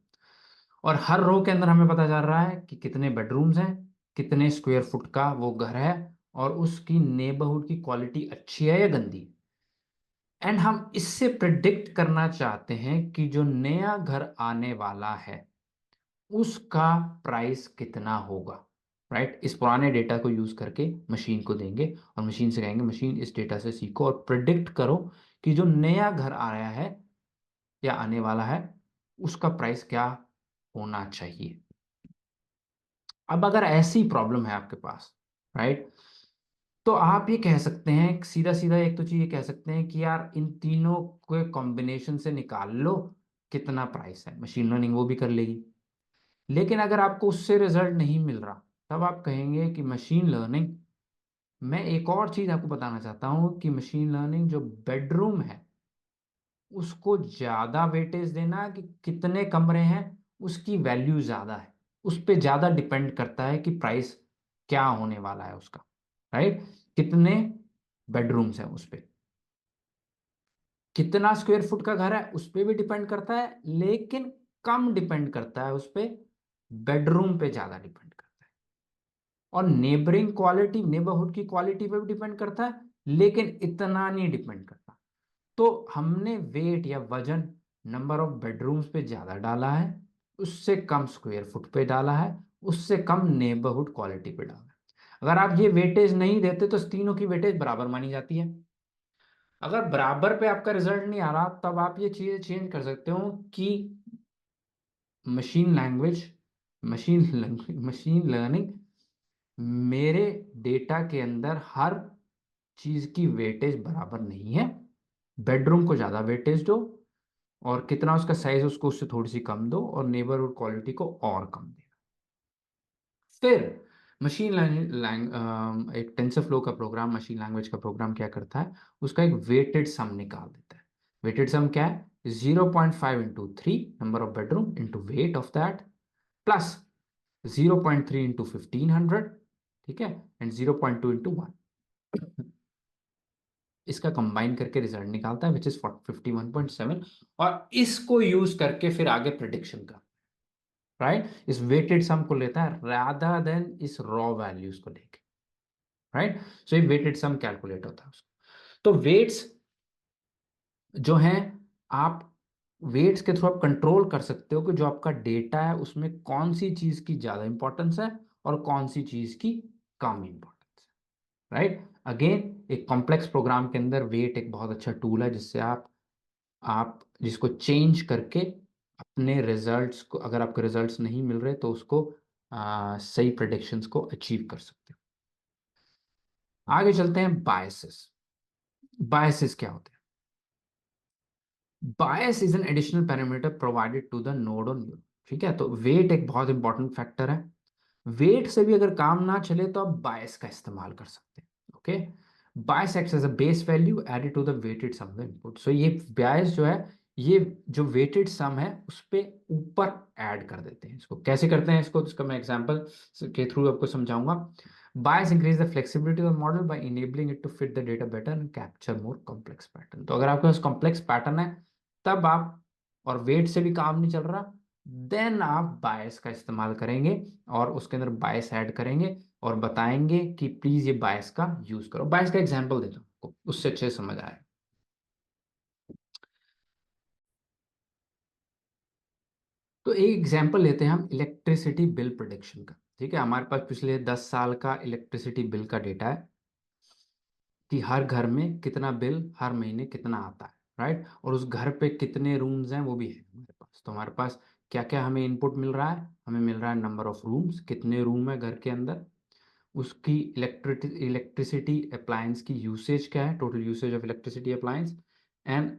और हर रो के अंदर हमें पता चल रहा है कि कितने बेडरूम्स हैं, कितने स्क्वेयर फुट का वो घर है, और उसकी नेबरहुड की क्वालिटी अच्छी है या गंदी है। एंड हम इससे प्रिडिक्ट करना चाहते हैं कि जो नया घर आने वाला है उसका प्राइस कितना होगा, राइट। इस पुराने डेटा को यूज करके मशीन को देंगे और मशीन से कहेंगे मशीन इस डेटा से सीखो और प्रिडिक्ट करो कि जो नया घर आ रहा है या आने वाला है उसका प्राइस क्या होना चाहिए। अब अगर ऐसी प्रॉब्लम है आपके पास, राइट, तो आप ये कह सकते हैं सीधा सीधा, एक तो चीज ये कह सकते हैं कि यार इन तीनों के कॉम्बिनेशन से निकाल लो कितना प्राइस है, मशीन लर्निंग वो भी कर लेगी। लेकिन अगर आपको उससे रिजल्ट नहीं मिल रहा, तब आप कहेंगे कि मशीन लर्निंग, मैं एक और चीज आपको बताना चाहता हूं कि मशीन लर्निंग जो बेडरूम है उसको ज्यादा वेटेज देना, कि कितने कमरे हैं उसकी वैल्यू ज्यादा है, उस पे ज्यादा डिपेंड करता है कि प्राइस क्या होने वाला है उसका, राइट। कितने बेडरूम्स हैं उस पे, कितना स्क्वायर फुट का घर है उस पे भी डिपेंड करता है, लेकिन कम डिपेंड करता है उस पे, बेडरूम पे ज्यादा डिपेंड करता है। और नेबरिंग क्वालिटी, नेबरहुड की क्वालिटी पे भी डिपेंड करता है, लेकिन इतना नहीं डिपेंड करता। तो हमने वेट या वजन नंबर ऑफ बेडरूम्स पे ज्यादा डाला है, उससे कम स्क्वायर फुट पे डाला है, उससे कम नेबरहुड क्वालिटी पे डाला है। अगर आप ये वेटेज नहीं देते तो तीनों की वेटेज बराबर मानी जाती है। अगर बराबर पे आपका रिजल्ट नहीं आ रहा, तब आप ये चीजें चेंज कर सकते हो कि मशीन लैंग्वेज, मशीन लर्निंग मेरे डेटा के अंदर हर चीज की वेटेज बराबर नहीं है, बेडरूम को ज्यादा वेटेज दो, और कितना उसका साइज उसको उससे थोड़ी सी कम दो, और नेबरहुड क्वालिटी को और कम दे। फिर मशीन लर्निंग एक टेंसरफ्लो का प्रोग्राम, मशीन लैंग्वेज का प्रोग्राम क्या करता है, उसका एक वेटेड सम निकाल देता है। वेटेड सम क्या है, 0.5 into 3 number of bedroom into weight of that, plus 0.3 into 1500, ठीक है, एंड 0.2 इंटू 1, इसका कंबाइन करके रिजल्ट निकालता है विच इज 51.7, और इसको यूज करके फिर आगे प्रिडिक्शन का, राइट, इस वेटेड सम को लेता है रादर देन इस रॉ वैल्यूज को लेके, राइट। सो ये वेटेड सम कैलकुलेट होता है उसको। तो वेट्स जो हैं, आप वेट्स के थ्रू आप कंट्रोल कर सकते हो कि जो आपका डेटा है उसमें कौन सी चीज की ज्यादा इंपॉर्टेंस है और कौन सी चीज की कम इंपॉर्टेंस है, राइट। अगेन एक कॉम्प्लेक्स प्रोग्राम के अंदर वेट एक बहुत अच्छा टूल है जिससे आप जिसको चेंज करके अपने रिजल्ट्स को, अगर आपके रिजल्ट्स नहीं मिल रहे तो उसको सही प्रेडिक्शंस को अचीव कर सकते हो। आगे चलते हैं बायसेस। बायसेस क्या होते हैं? Bias is an additional parameter provided to the node on you. ठीक है, तो वेट एक बहुत इंपॉर्टेंट फैक्टर है। वेट से भी अगर काम ना चले तो आप बायस का इस्तेमाल कर सकते हैं। Okay, bias acts as a base value added to the weighted sum of the input. So ये बायस जो है, ये जो वेटेड सम है उस पे ऊपर ऐड कर देते हैं। इसको कैसे करते हैं, इसको इसका मैं एग्जांपल के थ्रू आपको समझाऊंगा। Bias increase the flexibility of model by enabling it to fit the data better and capture more complex pattern. तो अगर आपके पास कॉम्प्लेक्स पैटर्न है तब आप, और वेट से भी काम नहीं चल रहा, देन आप बायस का इस्तेमाल करेंगे और उसके अंदर बायस ऐड करेंगे और बताएंगे कि प्लीज ये बायस का यूज करो। बायस का एग्जांपल देता हूं आपको, उससे अच्छे से समझ आए। तो एक एग्जांपल लेते हैं हम इलेक्ट्रिसिटी बिल प्रोडिक्शन का। ठीक है, हमारे पास पिछले 10 साल का इलेक्ट्रिसिटी बिल का डेटा है कि हर घर में कितना बिल हर महीने कितना आता है, राइट, और उस घर पे कितने रूम्स हैं वो भी है हमारे पास। तो हमारे पास क्या क्या हमें इनपुट मिल रहा है, हमें मिल रहा है नंबर ऑफ रूम्स, कितने रूम है घर के अंदर, उसकी इलेक्ट्रिसिटी अप्लायंस की यूसेज क्या है, total usage of electricity appliance, and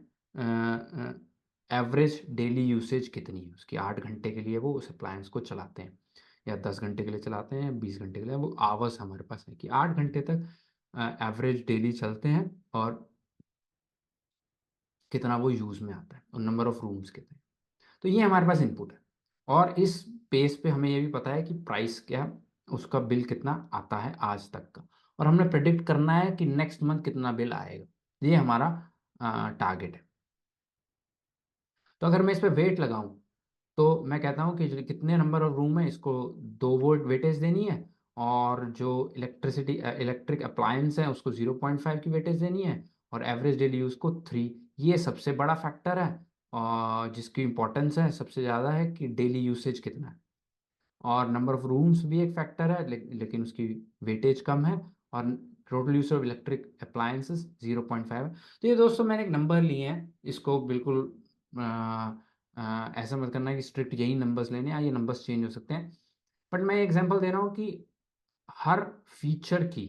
average daily usage कितनी है उसकी, 8 घंटे के लिए वो उस अप्लायंस को चलाते हैं, या 10 घंटे के लिए चलाते हैं, या 20 घंटे के लिए, वो आवर्स हमारे पास है कि 8 घंटे तक एवरेज डेली चलते हैं, और कितना वो यूज में आता है, और नंबर ऑफ रूम्स कितने। तो ये हमारे पास इनपुट है, और इस बेस पे हमें ये भी पता है कि प्राइस क्या, उसका बिल कितना आता है आज तक का, और हमने प्रेडिक्ट करना है कि नेक्स्ट मंथ कितना बिल आएगा। ये हमारा टारगेट है। तो अगर मैं इस पे वेट लगाऊं तो मैं कहता हूं कि जो कितने नंबर ऑफ रूम है इसको 2 वोल्ट वेटेज देनी है, और जो इलेक्ट्रिक अप्लायंस है उसको 0.5 की वेटेज देनी है, और एवरेज डेली यूज को 3। ये सबसे बड़ा फैक्टर है, और जिसकी इंपॉर्टेंस है सबसे ज़्यादा है कि डेली यूसेज कितना है, और नंबर ऑफ रूम्स भी एक फैक्टर है, लेकिन उसकी वेटेज कम है, और total use of electric appliances 0.5 है। तो ये दोस्तों मैंने एक नंबर लिए हैं, इसको बिल्कुल ऐसा मत करना कि स्ट्रिक्ट यही नंबर्स लेने हैं, ये नंबर्स चेंज हो सकते हैं। बट मैं एग्जांपल दे रहा हूँ कि हर फीचर की,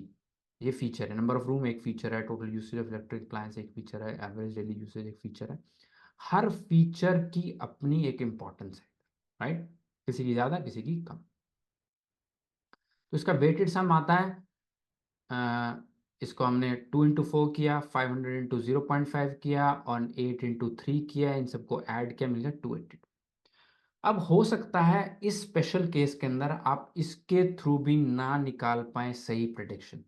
ये फीचर है, नंबर ऑफ रूम एक फीचर है, total usage of electric appliance एक फीचर है, एवरेज डेली यूसेज एक फीचर है। हर फीचर की अपनी एक इंपॉर्टेंस है, राइट, किसी की ज़्यादा किसी की कम। तो इसका वेटेड सम आता है, इसको हमने 2 into 4 किया, 500 into 0.5 किया, और 8 into 3 किया, इन सबको ऐड किया, मिल गया 282। अब हो सकता है इस स्पेशल केस के अंदर आप इसके थ्रू भी ना निकाल पाए सही प्रिडिक्शन,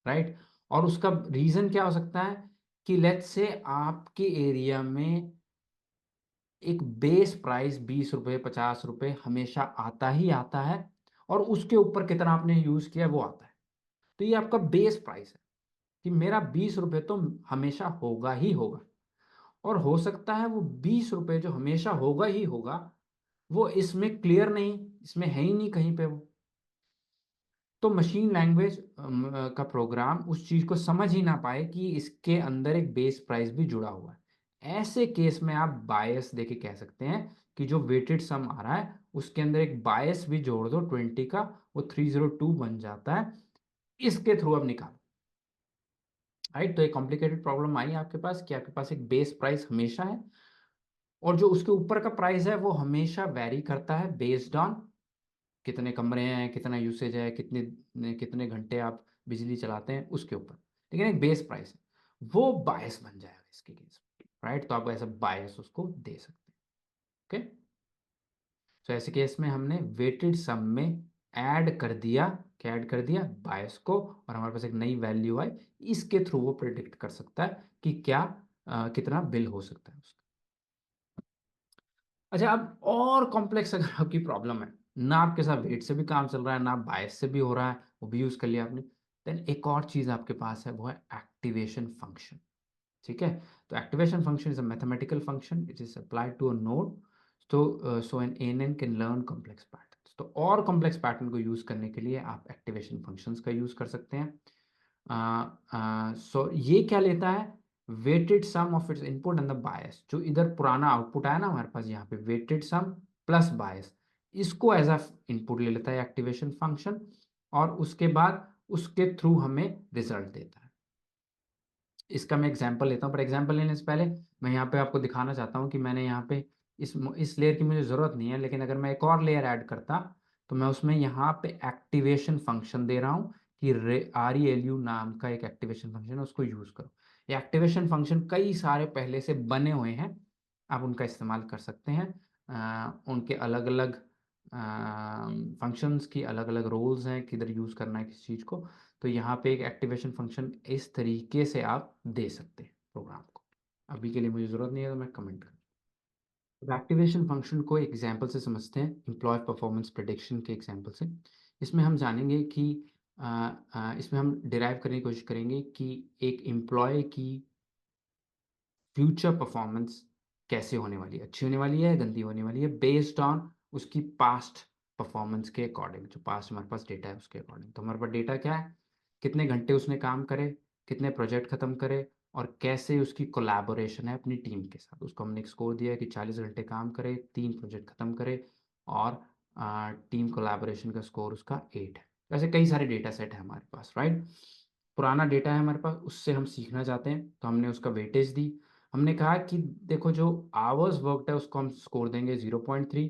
राइट। और उसका रीजन क्या हो सकता है कि लेट्स से आपके एरिया में एक बेस प्राइस 20 रुपये 50 रुपये हमेशा आता ही आता है, और उसके ऊपर कितना आपने यूज किया वो आता है। तो ये आपका बेस प्राइस है कि मेरा 20 रुपये तो हमेशा होगा ही होगा, और हो सकता है वो 20 रुपये जो हमेशा होगा ही होगा वो इसमें क्लियर नहीं, इसमें है ही नहीं कहीं पे वो। तो मशीन लैंग्वेज का प्रोग्राम उस चीज को समझ ही ना पाए कि इसके अंदर एक बेस प्राइस भी जुड़ा हुआ है। ऐसे केस में आप बायस देके कह सकते हैं कि जो वेटेड सम आ रहा है उसके अंदर एक बायस भी जोड़ दो 20 का, वो 302 बन जाता है। इसके थ्रू अब निकालो, राइट। तो एक कॉम्प्लिकेटेड प्रॉब्लम आई आपके पास कि आपके पास एक बेस प्राइस हमेशा है, और जो उसके ऊपर का प्राइस है वो हमेशा वैरी करता है बेस्ड ऑन कितने कमरे हैं, कितना यूसेज है, कितने कितने घंटे आप बिजली चलाते हैं उसके ऊपर, लेकिन एक बेस प्राइस है, वो बायस बन जाएगा इसके केस में, राइट। तो आप ऐसा बायस उसको दे सकते हैं। ओके, तो ऐसे केस में हमने वेटेड सम में ऐड कर दिया, क्या ऐड कर दिया, बायस को, और हमारे पास एक नई वैल्यू आई, इसके थ्रू वो प्रिडिक्ट कर सकता है कि क्या कितना बिल हो सकता है उसका। अच्छा, अब और कॉम्प्लेक्स अगर आपकी प्रॉब्लम है, ना आपके साथ वेट से भी काम चल रहा है, ना बायस से भी हो रहा है, वो भी यूज कर लिया आपने, देन एक और चीज आपके पास है, वो है एक्टिवेशन फंक्शन। ठीक है, तो activation function is a mathematical function, it is applied to a node, तो so N N can learn complex patterns. तो और कॉम्प्लेक्स पैटर्न को यूज करने के लिए आप एक्टिवेशन फंक्शंस का यूज कर सकते हैं। सो ये क्या लेता है, weighted sum of its input and the bias, जो इधर पुराना आउटपुट आया ना हमारे पास यहाँ पे वेटेड सम प्लस बायस, इसको एज अ इनपुट ले लेता है एक्टिवेशन फंक्शन, और उसके बाद उसके थ्रू हमें रिजल्ट देता है। इसका मैं एग्जांपल लेता हूँ, पर एग्जांपल लेने से पहले मैं यहाँ पे आपको दिखाना चाहता हूँ कि मैंने यहाँ पे इस लेयर की मुझे ज़रूरत नहीं है, लेकिन अगर मैं एक और लेयर ऐड करता तो मैं उसमें यहाँ पे एक्टिवेशन फंक्शन दे रहा हूँ कि RELU नाम का एक एक्टिवेशन फंक्शन है, उसको यूज़ करो। ये एक्टिवेशन फंक्शन कई सारे पहले से बने हुए हैं, आप उनका इस्तेमाल कर सकते हैं। उनके अलग अलग फंक्शंस की अलग अलग रोल्स हैं, किधर यूज़ करना है किस चीज़ को। तो यहाँ पे एक एक्टिवेशन फंक्शन इस तरीके से आप दे सकते हैं प्रोग्राम को। अभी के लिए मुझे ज़रूरत नहीं है तो मैं कमेंट कर, अब एक्टिवेशन फंक्शन को एग्जांपल से समझते हैं, एम्प्लॉय परफॉर्मेंस प्रेडिक्शन के एग्जांपल से। इसमें हम जानेंगे कि इसमें हम डिराइव करने की कोशिश करेंगे कि एक एम्प्लॉय की फ्यूचर परफॉर्मेंस कैसे होने वाली है, अच्छी होने वाली है, गंदी होने वाली है, बेस्ड ऑन उसकी पास्ट परफॉर्मेंस के अकॉर्डिंग, जो पास्ट हमारे पास डेटा है उसके अकॉर्डिंग। तो हमारे पास डेटा क्या है, कितने घंटे उसने काम करे, कितने प्रोजेक्ट खत्म करे, और कैसे उसकी कोलैबोरेशन है अपनी टीम के साथ। उसको हमने एक स्कोर दिया है कि 40 घंटे काम करे, 3 प्रोजेक्ट खत्म करे, और टीम कोलैबोरेशन का स्कोर उसका 8 है। ऐसे कई सारे डेटा सेट है हमारे पास, राइट। पुराना डेटा है हमारे पास, उससे हम सीखना चाहते हैं, तो हमने उसका वेटेज दी। हमने कहा कि देखो जो आवर्स वर्कड है उसको हम स्कोर देंगे 0.3,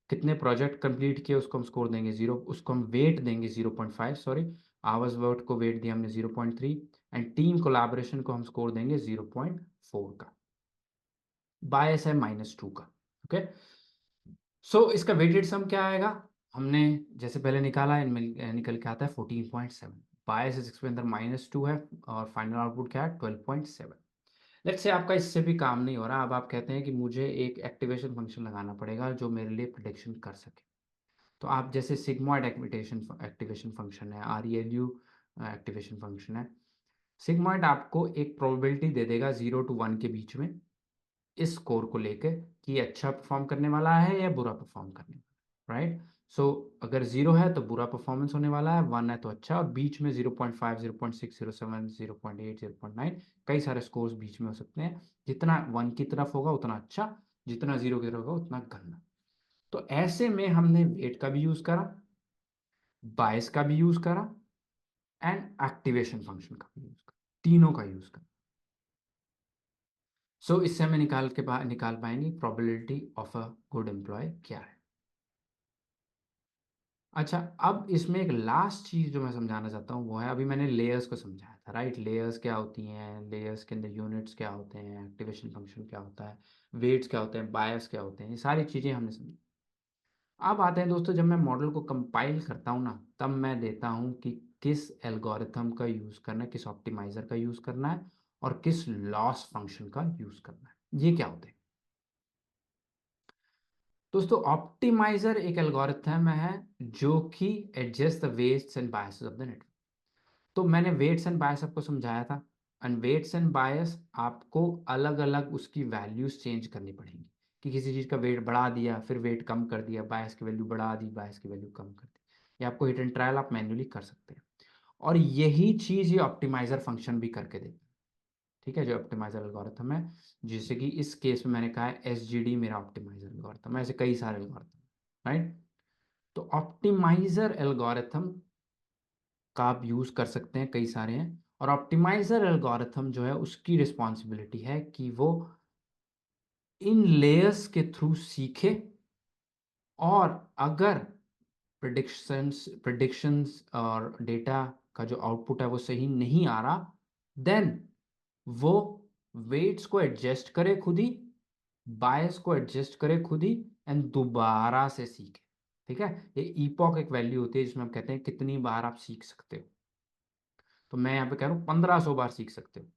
कितने प्रोजेक्ट कंप्लीट किए उसको हम स्कोर देंगे 0, उसको हम वेट देंगे 0.5, सॉरी, आवर्स वर्कड को वेट दिया हमने 0.3, एंड टीम कोलैबोरेशन को हम स्कोर देंगे 0.4 का, बायस है -2 का। ओके, सो इसका वेटेड सम क्या आएगा, हमने जैसे पहले निकाला है, निकल के आता है 14.7, बायस इसके अंदर -2 है, और फाइनल आउटपुट क्या है 12.7। लेट्स से आपका इससे भी काम नहीं हो रहा, अब आप कहते हैं कि मुझे एक एक्टिवेशन फंक्शन लगाना पड़ेगा जो मेरे लिए प्रिडिक्शन कर सके। तो आप जैसे सिग्मॉइड एक्टिवेशन फंक्शन है, RELU एक्टिवेशन फंक्शन है। सिग्मॉइड आपको एक प्रोबेबिलिटी दे देगा 0 to 1 के बीच में, इस स्कोर को लेके कि अच्छा परफॉर्म करने वाला है या बुरा परफॉर्म करने वाला है, राइट। सो अगर 0 है तो बुरा परफॉर्मेंस होने वाला है, 1 है तो अच्छा, और बीच में 0.5, 0.6, 0.7, 0.8, 0.9, कई सारे स्कोर्स बीच में हो सकते हैं। जितना 1 की तरफ होगा उतना अच्छा, जितना 0 की तरफ होगा उतना गंदा। तो ऐसे में हमने वेट का भी यूज करा, बायस का भी यूज करा, एंड एक्टिवेशन फंक्शन का भी यूज करा, तीनों का यूज करा। सो इससे हमें निकाल पाएंगे probability of a good employ क्या है। अच्छा, अब इसमें एक लास्ट चीज जो मैं समझाना चाहता हूँ वो है, अभी मैंने लेयर्स को समझाया था, राइट। लेयर्स क्या होती हैं, लेयर्स के अंदर यूनिट्स क्या होते हैं, एक्टिवेशन फंक्शन क्या होता है, वेट्स क्या होते हैं, बायस क्या होते हैं, ये सारी चीजें हमने समझी। अब आते हैं दोस्तों, जब मैं मॉडल को कंपाइल करता हूँ ना, तब मैं देता हूँ कि किस एल्गोरिथम का यूज करना है, किस ऑप्टिमाइजर का यूज करना है, और किस लॉस फंक्शन का यूज करना है। ये क्या होते हैं दोस्तों, ऑप्टिमाइजर एक एल्गोरिथम है जो कि adjust the weights and biases of the network. तो मैंने वेट्स एंड बायस आपको समझाया था, एंड वेट्स एंड बायस आपको अलग अलग उसकी वैल्यूज चेंज करनी पड़ेंगी, कि किसी चीज़ का वेट बढ़ा दिया फिर वेट कम कर दिया, बायस की वैल्यू बढ़ा दी, बायस की वैल्यू कम कर दी। ये आपको हिट एंड ट्रायल आप मैन्युअली कर सकते हैं, और यही चीज़ ये ऑप्टिमाइजर फंक्शन भी करके देता है। ठीक है, जो ऑप्टिमाइजर एल्गोरिथम है, जैसे कि इस केस में मैंने कहा है SGD मेरा ऑप्टिमाइजर एल्गोरिथम है, ऐसे कई सारे एल्गोरिथम, राइट। तो ऑप्टिमाइजर एल्गोरिथम का आप यूज कर सकते हैं, कई सारे हैं, और ऑप्टिमाइजर एल्गोरिथम जो है उसकी रिस्पॉन्सिबिलिटी है कि वो इन लेयर्स के थ्रू सीखे, और अगर प्रिडिक्शंस और डेटा का जो आउटपुट है वो सही नहीं आ रहा, देन वो वेट्स को एडजस्ट करे खुद ही, बायस को एडजस्ट करे खुद ही, एंड दोबारा से सीखे। ठीक है, ये ईपॉक एक वैल्यू होती है जिसमें हम कहते हैं कितनी बार आप सीख सकते हो। तो मैं यहाँ पे कह रहा हूँ 1500 बार सीख सकते हो।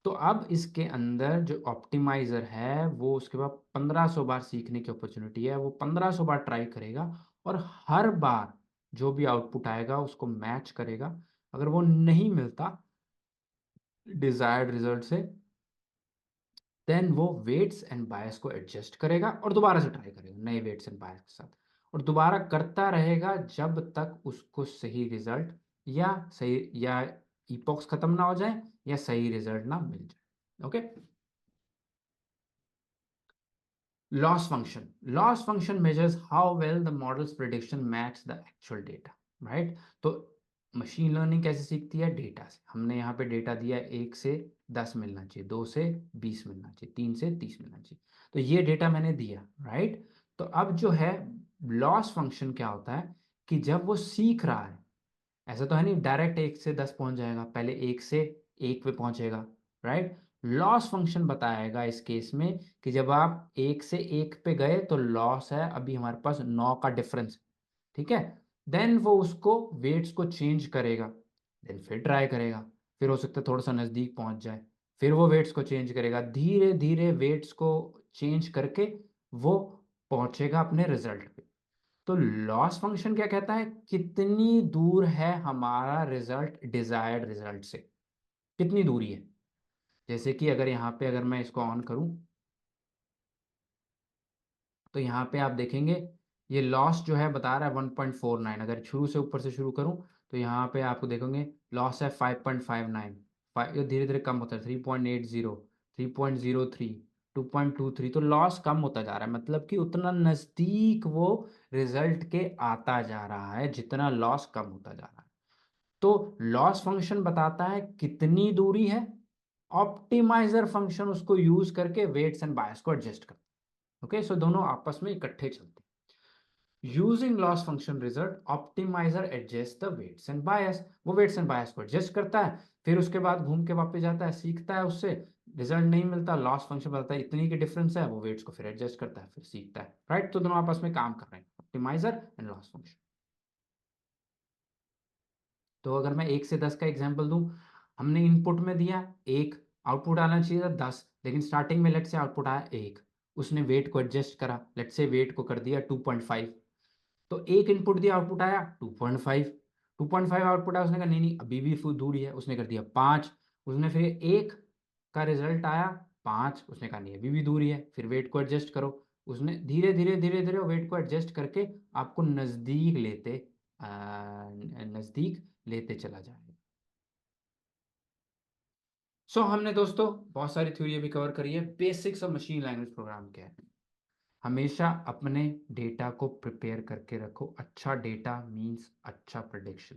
तो अब इसके अंदर जो ऑप्टिमाइजर है वो उसके बाद 1500 बार सीखने की अपॉर्चुनिटी है, वो 1500 बार ट्राई करेगा, और हर बार जो भी आउटपुट आएगा उसको मैच करेगा। अगर वो नहीं मिलता डिजायर्ड रिजल्ट से, देन वो वेट्स एंड बायस को एडजस्ट करेगा और दोबारा से ट्राई करेगा नए वेट्स एंड बायस के साथ, और दोबारा करता रहेगा जब तक उसको सही रिजल्ट, या सही, या इपॉक्स खत्म ना हो जाए, या सही रिजल्ट ना मिल जाए। Okay. Loss function measures how well the models prediction match the actual data, right. तो मशीन लर्निंग कैसे सीखती है? डेटा से। हमने यहाँ पे डेटा दिया 1 से 10 मिलना चाहिए, 2 से 20 मिलना चाहिए, 3 से 30 मिलना चाहिए। तो ये डेटा मैंने दिया, राइट। तो अब जो है लॉस फंक्शन क्या होता है कि जब वो सीख रहा है, ऐसा तो है नहीं डायरेक्ट 1 से 10 पहुंच जाएगा, पहले 1 से 1 पे पहुंचेगा, राइट। लॉस फंक्शन बताएगा इस केस में कि जब आप 1 से 1 पे गए तो लॉस है अभी हमारे पास 9 का डिफरेंस, ठीक है। देन वो उसको वेट्स को चेंज करेगा, देन फिर ट्राई करेगा, फिर हो सकता है थोड़ा सा नजदीक पहुंच जाए, फिर वो वेट्स को चेंज करेगा, धीरे धीरे वेट्स को चेंज करके वो पहुंचेगा अपने रिजल्ट पे। तो लॉस फंक्शन क्या कहता है? कितनी दूर है हमारा रिजल्ट डिजायर्ड रिजल्ट से, कितनी दूरी है। जैसे कि अगर यहाँ पे अगर मैं इसको ऑन करूं तो यहाँ पे आप देखेंगे ये लॉस जो है बता रहा है 1.49। अगर शुरू से ऊपर से शुरू करूं तो यहाँ पे आपको देखेंगे लॉस है 5.59। ये धीरे धीरे कम होता है, 3.80, 3.03, 2.23। तो लॉस कम होता जा रहा है, मतलब कि उतना नजदीक वो रिजल्ट के आता जा रहा है जितना लॉस कम होता जा रहा है। तो लॉस फंक्शन बताता है कितनी दूरी है, ऑप्टिमाइजर फंक्शन उसको यूज करके वेट्स एंड बायस को एडजस्ट करता है। ओके, सो दोनों आपस में इकट्ठे चलते हैं। Using loss function result optimizer adjust the weights and bias, वो वेट्स एंड बायस को एडजस्ट करता है, फिर उसके बाद घूम के वापस जाता है, सीखता है उससे, रिजल्ट नहीं मिलता, लॉस फंक्शन बताता है इतनी की डिफरेंस है, वो वेट्स को फिर एडजस्ट करता है, फिर सीखता है, राइट। तो दोनों आपस में काम कर रहे हैं, ऑप्टिमाइजर एंड लॉस फंक्शन। तो अगर मैं 1 से 10 का एग्जाम्पल दूं, हमने इनपुट में दिया 1, आउटपुट आना चाहिए था 10, लेकिन स्टार्टिंग में लेट से आउटपुट आया 1। उसने वेट को एडजस्ट करा, लेट से वेट को कर दिया 2.5। तो एक इनपुट दिया, आउटपुट आया 2.5। 2.5 आउटपुट आया, उसने कहा नहीं नहीं अभी भी दूरी है, उसने कर दिया 5। उसने फिर 1 का रिजल्ट आया 5, उसने कहा नहीं अभी भी दूरी है, फिर वेट को एडजस्ट करो। उसने धीरे धीरे धीरे धीरे वेट को एडजस्ट करके आपको नजदीक लेते चला जाएगा। सो हमने दोस्तों बहुत सारी थ्योरी अभी कवर करी है। Basics of machine language program क्या है? हमेशा अपने डेटा को प्रिपेयर करके रखो। अच्छा डेटा मींस अच्छा प्रिडिक्शन,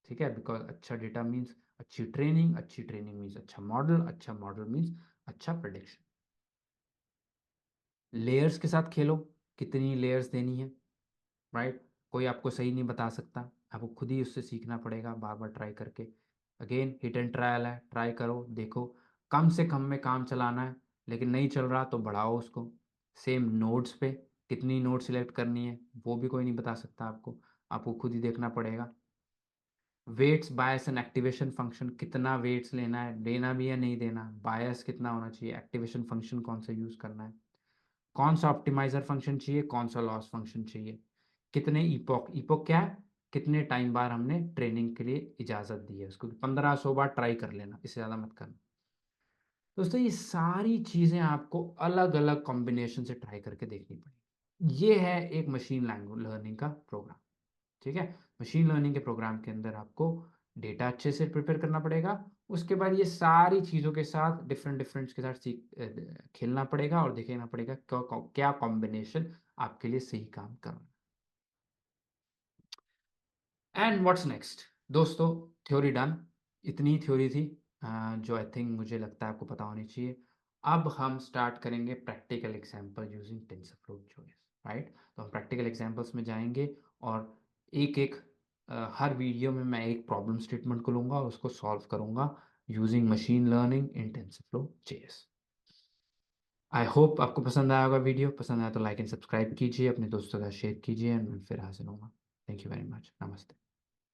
ठीक है, बिकॉज अच्छा डेटा मींस अच्छी ट्रेनिंग, अच्छी ट्रेनिंग मींस अच्छा मॉडल, अच्छा मॉडल मींस अच्छा प्रिडिक्शन। लेयर्स के साथ खेलो, कितनी लेयर्स देनी है, राइट। कोई आपको सही नहीं बता सकता, आपको खुद ही उससे सीखना पड़ेगा बार बार ट्राई करके। अगेन हिट एंड ट्रायल है, ट्राई करो, देखो, कम से कम में काम चलाना है, लेकिन नहीं चल रहा तो बढ़ाओ उसको। सेम नोड्स पे कितनी नोड सिलेक्ट करनी है वो भी कोई नहीं बता सकता आपको, आपको खुद ही देखना पड़ेगा। Weights bias and activation function, कितना वेट्स लेना है, देना भी या नहीं देना, बायस कितना होना चाहिए, एक्टिवेशन फंक्शन कौन सा यूज करना है, कौन सा ऑप्टिमाइजर फंक्शन चाहिए, कौन सा लॉस फंक्शन चाहिए, कितने इपोक, इपोक क्या है, कितने टाइम बार हमने ट्रेनिंग के लिए इजाजत दी है उसको, 1500 बार ट्राई कर लेना, इससे ज्यादा मत करना। दोस्तों ये सारी चीजें आपको अलग अलग कॉम्बिनेशन से ट्राई करके देखनी पड़ेगी। ये है एक मशीन लैंग्वेज लर्निंग का प्रोग्राम, ठीक है। मशीन लर्निंग के प्रोग्राम के अंदर आपको डेटा अच्छे से प्रिपेयर करना पड़ेगा, उसके बाद ये सारी चीज़ों के साथ डिफरेंट डिफरेंट्स के साथ खेलना पड़ेगा और देखना पड़ेगा क्या क्या कॉम्बिनेशन आपके लिए सही काम कर रहा है। And what's next? दोस्तों थ्योरी डन, इतनी थ्योरी थी जो आई थिंक मुझे लगता है आपको पता होनी चाहिए। अब हम स्टार्ट करेंगे प्रैक्टिकल एग्जांपल यूजिंग टेंसरफ्लो ज्योइस, राइट। तो हम प्रैक्टिकल एग्जांपल्स में जाएंगे और एक एक हर वीडियो में मैं एक प्रॉब्लम स्टेटमेंट को लूंगा और उसको सॉल्व करूंगा using machine learning in TensorFlow JS. I hope आपको पसंद आया होगा वीडियो, पसंद आया तो लाइक एंड सब्सक्राइब कीजिए, अपने दोस्तों के साथ शेयर कीजिए, एंड मैं फिर हाजिर होऊंगा। थैंक यू वेरी मच, नमस्ते।